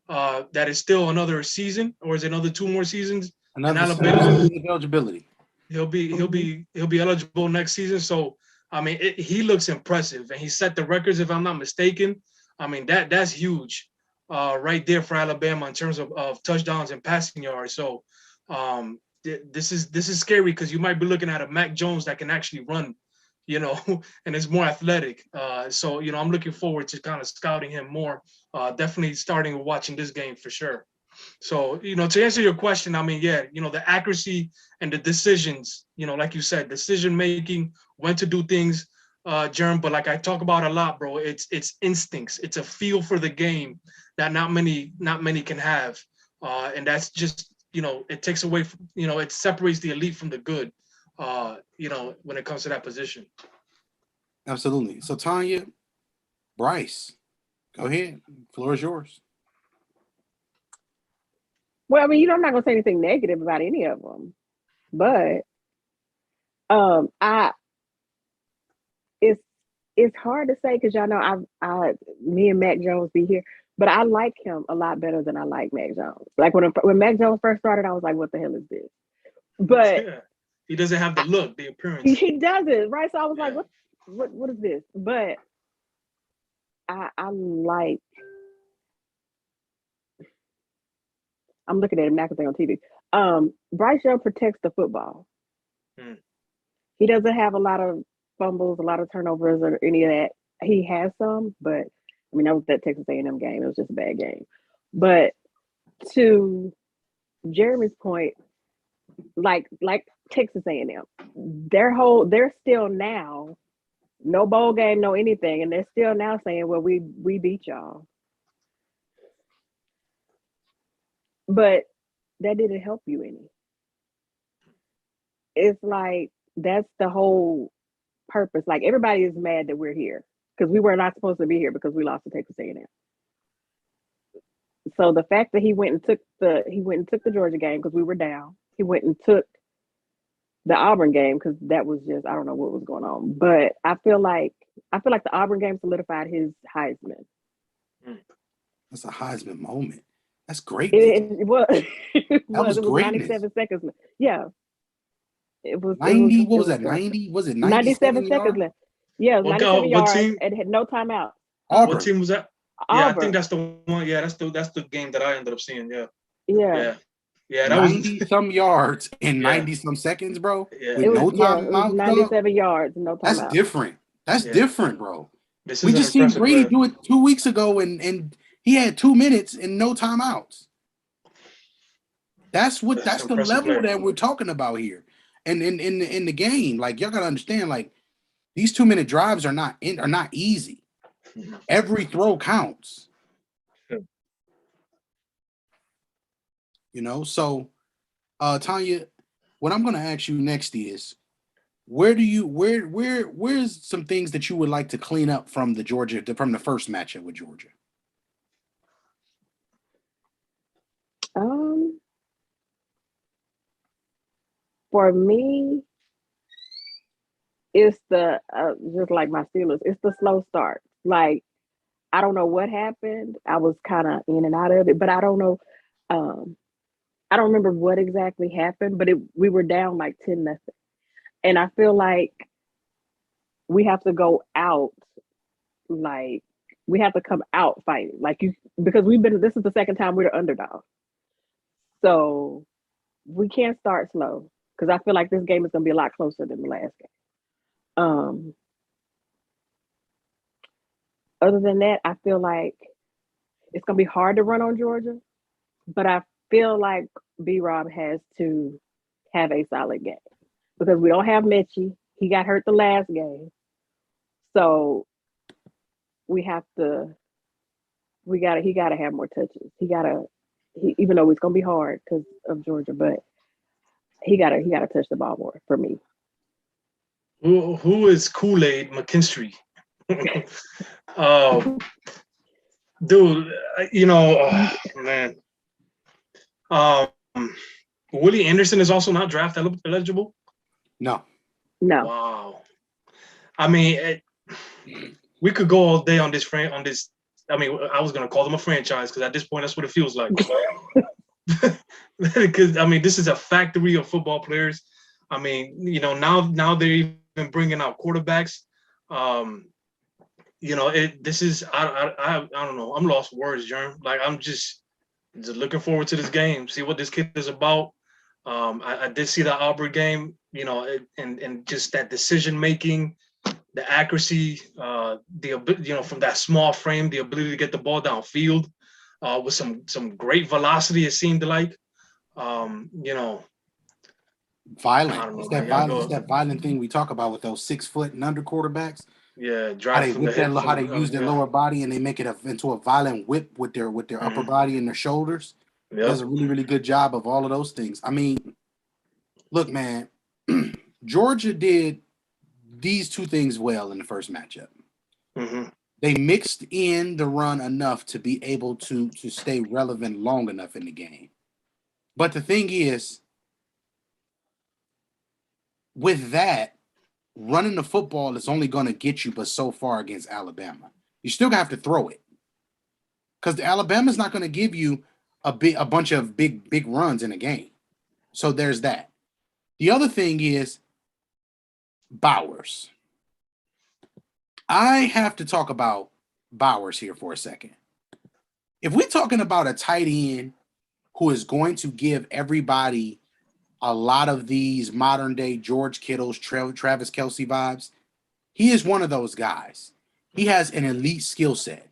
that is still another season, or is it another 2 more seasons? Another Alabama eligibility. He'll be eligible next season. So I mean, he looks impressive, and he set the records, if I'm not mistaken. I mean, that's huge right there for Alabama in terms of touchdowns and passing yards. So this is scary because you might be looking at a Mac Jones that can actually run, and is more athletic. So I'm looking forward to kind of scouting him more. Definitely starting watching this game for sure. So, to answer your question, I mean, yeah, the accuracy and the decisions, like you said, decision making, when to do things, Germ. But like I talk about a lot, bro, it's instincts. It's a feel for the game that not many can have, and that's just it takes away from, it separates the elite from the good, when it comes to that position. Absolutely. So Tanya, Bryce, go ahead. Floor is yours. Well, I mean, I'm not gonna say anything negative about any of them, but it's hard to say because y'all know me and Mac Jones be here, but I like him a lot better than I like Mac Jones. Like when Mac Jones first started, I was like, "What the hell is this?" But yeah, he doesn't have the look, the appearance. He doesn't, right? So I was like, "What is this?" But I like. I'm looking at him now because they're on TV. Bryce Young protects the football. He doesn't have a lot of fumbles, a lot of turnovers, or any of that. He has some, but I mean, that was that Texas A&M game. It was just a bad game. But to Jeremy's point, like Texas A&M, they're still now no bowl game, no anything, and they're still now saying, "Well, we beat y'all." but that didn't help you any. It's like that's the whole purpose. Like everybody is mad that we're here because we were not supposed to be here because we lost to Texas A&M. So the fact that he went and took the Georgia game because we were down. He went and took the Auburn game because that was just, I don't know what was going on. But I feel like the Auburn game solidified his Heisman. That's a Heisman moment. That's great. It was. It was was greatness. 97 seconds left. Yeah. It was 90. What was that? 90? Was it 97 seconds left? Yeah, it was 97 yards. Team? And it had no timeout. Auburn. What team was that? Auburn. Yeah, I think that's the one. Yeah, that's the game that I ended up seeing. Yeah. Yeah. Yeah, that 90 was some yards in 90 some seconds, bro. Yeah. With no timeout. It was 97 yards, no timeout. That's different. That's different, bro. We just seen Brady do it 2 weeks ago, and he had 2 minutes and no timeouts. That's the level that we're talking about here. And in the game, like y'all gotta understand, like these 2-minute drives are not easy. Every throw counts. You know, so Tanya, what I'm gonna ask you next is where's some things that you would like to clean up from the first matchup with Georgia? For me, it's the just like my Steelers, it's the slow start. Like I don't know what happened. I was kind of in and out of it, but I don't know. I don't remember what exactly happened, but we were down like 10-0. And I feel like we have to go out, like we have to come out fighting, because this is the second time we're the underdog. So we can't start slow because I feel like this game is going to be a lot closer than the last game. Other than that, I feel like it's going to be hard to run on Georgia, but I feel like B-Rob has to have a solid game because we don't have Mechie. He got hurt the last game. So he got to have more touches. Even though it's going to be hard because of Georgia, but he got to touch the ball more for me. Who is Kool-Aid McKinstry? Dude, man. Willie Anderson is also not draft eligible? No. Wow. I mean, we could go all day on this. I mean, I was going to call them a franchise because at this point, that's what it feels like. Because, I mean, this is a factory of football players. I mean, now they're even bringing out quarterbacks. This is, I don't know. I'm lost for words, Jerm. Like, I'm just looking forward to this game, see what this kid is about. I did see the Auburn game, and just that decision making, the accuracy, from that small frame, the ability to get the ball downfield, with some great velocity. It seemed like, violent. It's that violent thing we talk about with those 6 foot and under quarterbacks. Yeah, how they use their lower body and they make it into a violent whip with their upper body and their shoulders. Yep. Does a really, really good job of all of those things. I mean, look, man, Georgia did these two things well in the first matchup. Mm-hmm. They mixed in the run enough to be able to stay relevant long enough in the game. But the thing is, with that, running the football is only going to get you but so far against Alabama. You still have to throw it because Alabama's not going to give you a bunch of big runs in a game. So there's that. The other thing is Bowers. I have to talk about Bowers here for a second. If we're talking about a tight end who is going to give everybody a lot of these modern day George Kittles, Travis Kelce vibes, he is one of those guys. He has an elite skill set.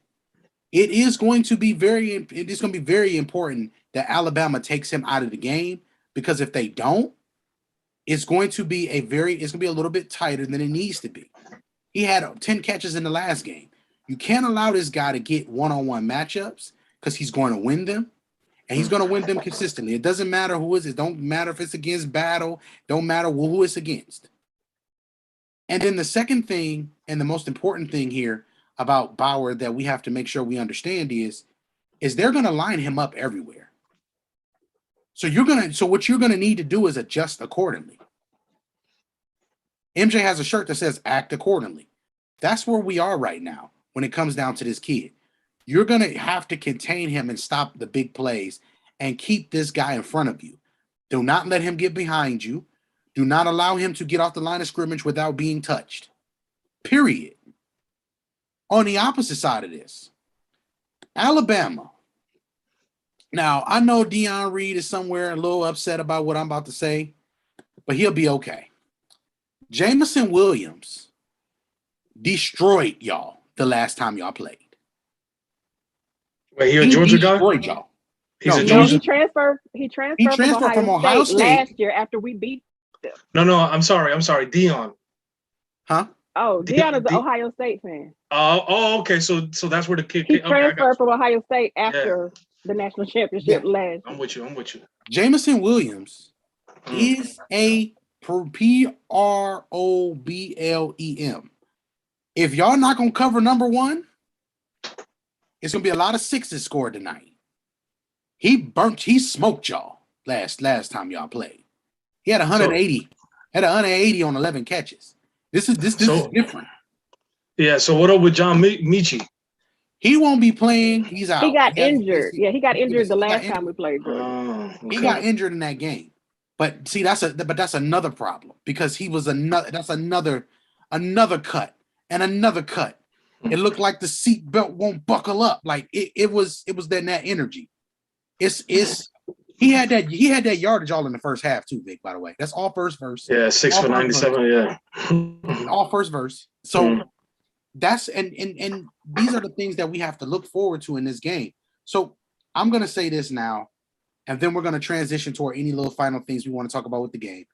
It is going to be very important that Alabama takes him out of the game, because if they don't, it's going to be a little bit tighter than it needs to be. He had 10 catches in the last game. You can't allow this guy to get one-on-one matchups because he's going to win them. And he's going to win them consistently. It doesn't matter who it is. It don't matter if it's against Battle. Don't matter who it's against. And then the second thing and the most important thing here about Bauer that we have to make sure we understand is they're going to line him up everywhere. So what you're going to need to do is adjust accordingly. MJ has a shirt that says act accordingly. That's where we are right now when it comes down to this kid. You're going to have to contain him and stop the big plays and keep this guy in front of you. Do not let him get behind you. Do not allow him to get off the line of scrimmage without being touched. Period. On the opposite side of this, Alabama. Now, I know Deion Reed is somewhere a little upset about what I'm about to say, but he'll be okay. Jameson Williams destroyed y'all the last time y'all played. Wait, he a Georgia guy? Destroyed y'all. He's a No, Georgia. he transferred from Ohio State last year after we beat them. No, I'm sorry. Deion. Huh? Oh, Deion is an Ohio State fan. Okay. So that's where the kid He transferred from Ohio State after the national championship last. I'm with you. Jameson Williams is a PROBLEM. If y'all not gonna cover number one, it's gonna be a lot of sixes scored tonight. He smoked y'all last time y'all played. He had 180 on 11 catches. This is different. Yeah. So what up with John Michie? He won't be playing. He's out. He got injured. Yeah, he got injured the last time we played Georgia. He got injured in that game. But see, that's another problem because that's another cut and another cut. It looked like the seat belt won't buckle up. Like it was that energy. He had that yardage all in the first half too, Vic, by the way. That's all first verse. Yeah, 6 for 97. Yeah. All first verse. So that's and these are the things that we have to look forward to in this game. So I'm gonna say this now, and then we're gonna transition toward any little final things we want to talk about with the game.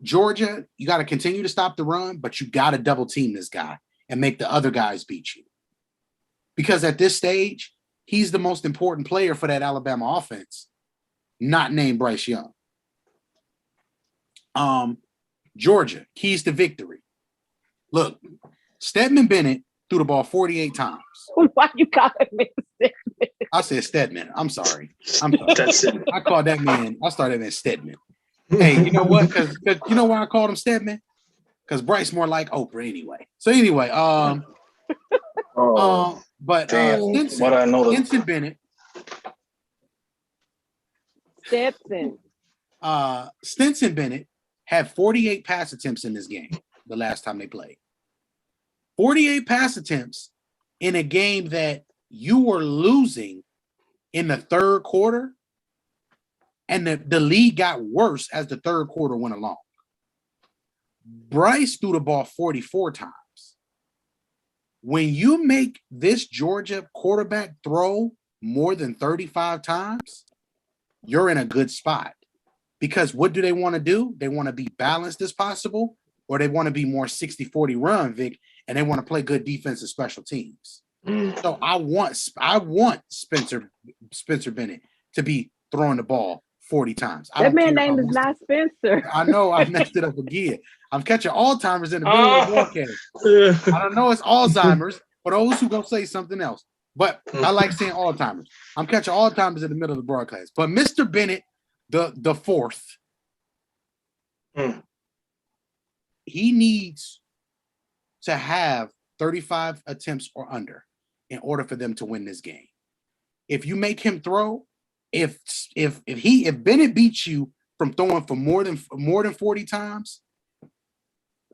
Georgia, you got to continue to stop the run, but you got to double team this guy and make the other guys beat you. Because at this stage, he's the most important player for that Alabama offense, not named Bryce Young. Georgia, keys to victory. Look, Stedman Bennett threw the ball 48 times. Why you calling me Stedman? I said Stedman. I'm sorry. That's it. I called that man. I started at Stedman. Hey, you know what? Because you know why I called him Stedman? Because Bryce more like Oprah anyway. So anyway, Stetson Bennett. Stetson Bennett had 48 pass attempts in this game the last time they played. 48 pass attempts in a game that you were losing in the third quarter, and the lead got worse as the third quarter went along. Bryce threw the ball 44 times. When you make this Georgia quarterback throw more than 35 times, you're in a good spot. Because what do they want to do? They want to be balanced as possible, or they want to be more 60-40 run, Vic, and they want to play good defensive special teams. So I want Spencer Bennett to be throwing the ball 40 times. That man's name is not Spencer. I know I messed it up again. I'm catching Alzheimer's in the middle of the broadcast. I don't know it's Alzheimer's, for those who gonna say something else. But I like saying Alzheimer's. I'm catching Alzheimer's in the middle of the broadcast. But Mr. Bennett, the fourth, he needs to have 35 attempts or under in order for them to win this game. If you make him throw, if Bennett beats you from throwing for more than 40 times,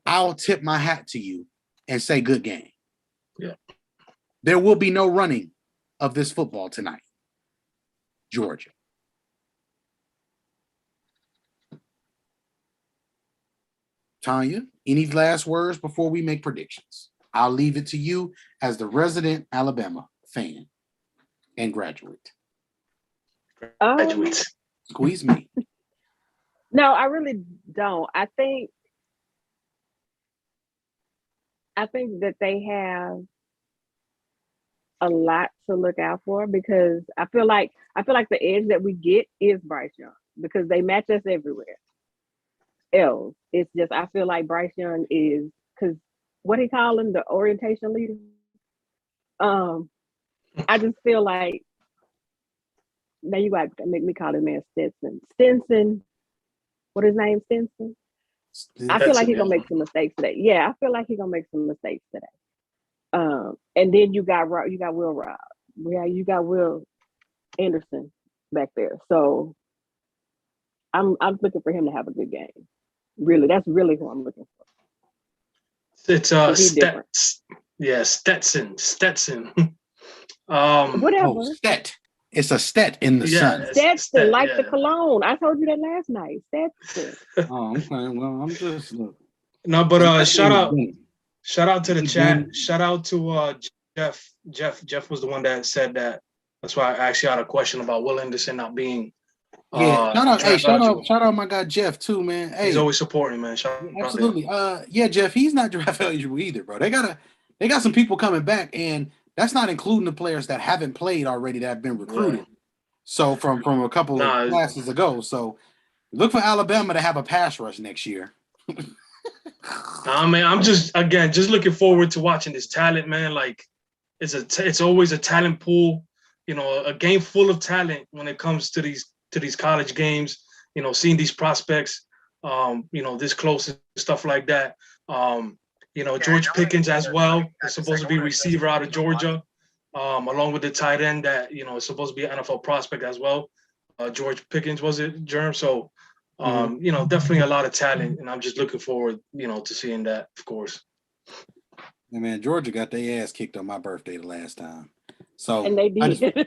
I'll tip my hat to you and say good game. Yeah. There will be no running of this football tonight. Georgia. Tanya, any last words before we make predictions? I'll leave it to you as the resident Alabama fan and graduate. Squeeze me. No, I really don't. I think that they have a lot to look out for because I feel like the edge that we get is Bryce Young because they match us everywhere else. It's just I feel like Bryce Young is because what he call him the orientation leader. I just feel like now you got to make me call his man Stetson. Stinson, what his name? Stinson. I feel like he's gonna make some mistakes today. Yeah, I feel like he's gonna make some mistakes today. And then you got Will Rob. Yeah, you got Will Anderson back there. So I'm looking for him to have a good game. Really, that's really who I'm looking for. It's Stetson. Whatever. Oh, Stet. It's a Stet in the sun. Stetson, like the cologne. I told you that last night. Stetson. Oh, okay. Well, I'm just no, but shout out to the chat. Shout out to Jeff. Jeff was the one that said that. That's why I actually had a question about Will Anderson not being. Shout out my guy Jeff too, man. Hey, he's always supporting, man. Absolutely. Jeff, he's not draft eligible either, bro. They got some people coming back, and that's not including the players that haven't played already that have been recruited. Yeah. So from a couple of classes ago. So look for Alabama to have a pass rush next year. Man, I'm just looking forward to watching this talent, man. Like it's always a talent pool, a game full of talent when it comes to these college games, seeing these prospects, this close and stuff like that. George Pickens as well is supposed to be a receiver out of Georgia, along with the tight end that, is supposed to be an NFL prospect as well. George Pickens, was it, Germ? So, definitely a lot of talent, and I'm just looking forward, to seeing that, of course. Yeah, man, Georgia got their ass kicked on my birthday the last time. So and they did.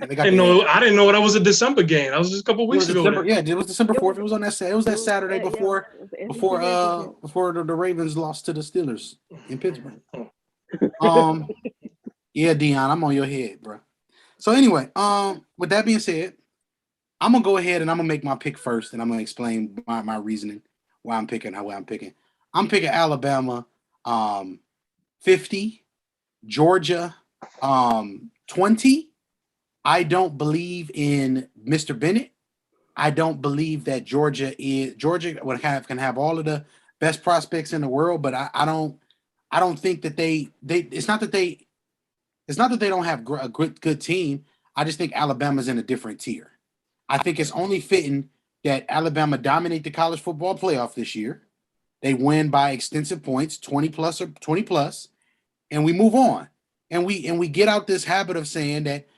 I didn't know that was a December game. That was just a couple weeks ago. It was December 4th. It was on that. It was that Saturday before the Ravens lost to the Steelers in Pittsburgh. Yeah, Dion, I'm on your head, bro. So anyway, with that being said, I'm gonna go ahead and I'm gonna make my pick first, and I'm gonna explain my reasoning why I'm picking how I'm picking. I'm picking Alabama, 50, Georgia. 20. I don't believe in Mr. Bennett. I don't believe that Georgia can have all of the best prospects in the world, but I don't think that they it's not that they don't have a good team. I just think Alabama's in a different tier. I think it's only fitting that Alabama dominate the college football playoff this year. They win by extensive points, 20 plus, and we move on. And we get out this habit of saying that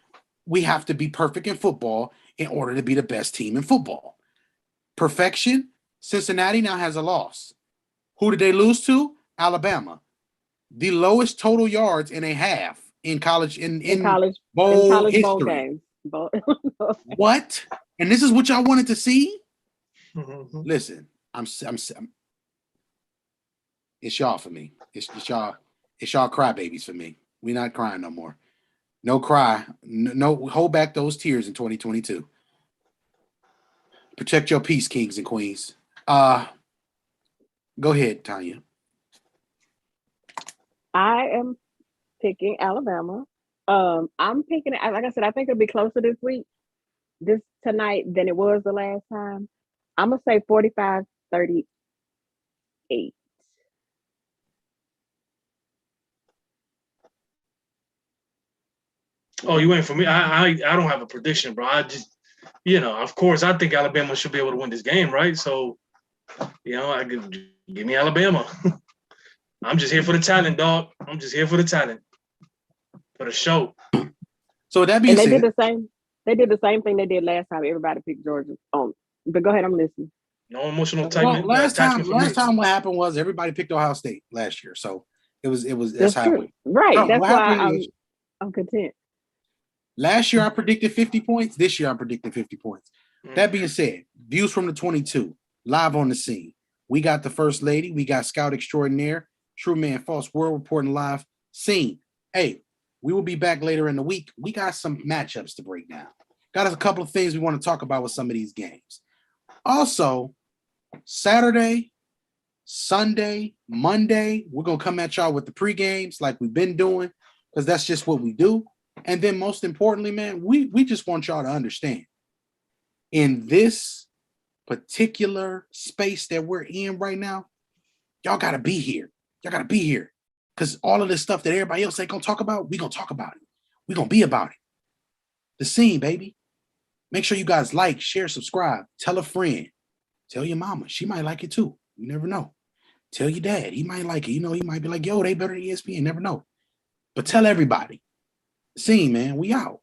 we have to be perfect in football in order to be the best team in football. Perfection, Cincinnati now has a loss. Who did they lose to? Alabama. The lowest total yards in a half in college bowl history. What? And this is what y'all wanted to see? Mm-hmm. Listen, I'm it's y'all for me. It's y'all crybabies for me. We're not crying no more. No cry. No, hold back those tears in 2022. Protect your peace, kings and queens. Go ahead, Tanya. I am picking Alabama. I'm picking it. Like I said, I think it'll be closer tonight than it was the last time. I'm going to say 45-38. Oh, you went for me. I don't have a prediction, bro. I just, of course, I think Alabama should be able to win this game, right? So, give me Alabama. I'm just here for the talent, dog. I'm just here for the talent, for the show. So that being said, they did the same thing they did last time. Everybody picked Georgia on. But go ahead, I'm listening. No emotional attachment. Last time, what happened was everybody picked Ohio State last year, so it was that's how it went. Right. No, that's why I'm content. Last year I predicted 50 points. This year I'm predicting 50 points. That being said, views from the 22 live on the scene. We got the first lady. We got Scout Extraordinaire, True Man, False World reporting live. Scene. Hey, we will be back later in the week. We got some matchups to break down. Got a couple of things we want to talk about with some of these games. Also, Saturday, Sunday, Monday, we're going to come at y'all with the pre-games like we've been doing. because that's just what we do. And then most importantly, man, we just want y'all to understand in this particular space that we're in right now, y'all gotta be here. Y'all gotta be here. Because all of this stuff that everybody else ain't gonna talk about, we gonna talk about it. We gonna be about it. The scene, baby. Make sure you guys like, share, subscribe. Tell a friend. Tell your mama. She might like it too. You never know. Tell your dad. He might like it. You know, he might be like, yo, they better than ESPN. Never know. But tell everybody. The scene, man. We out.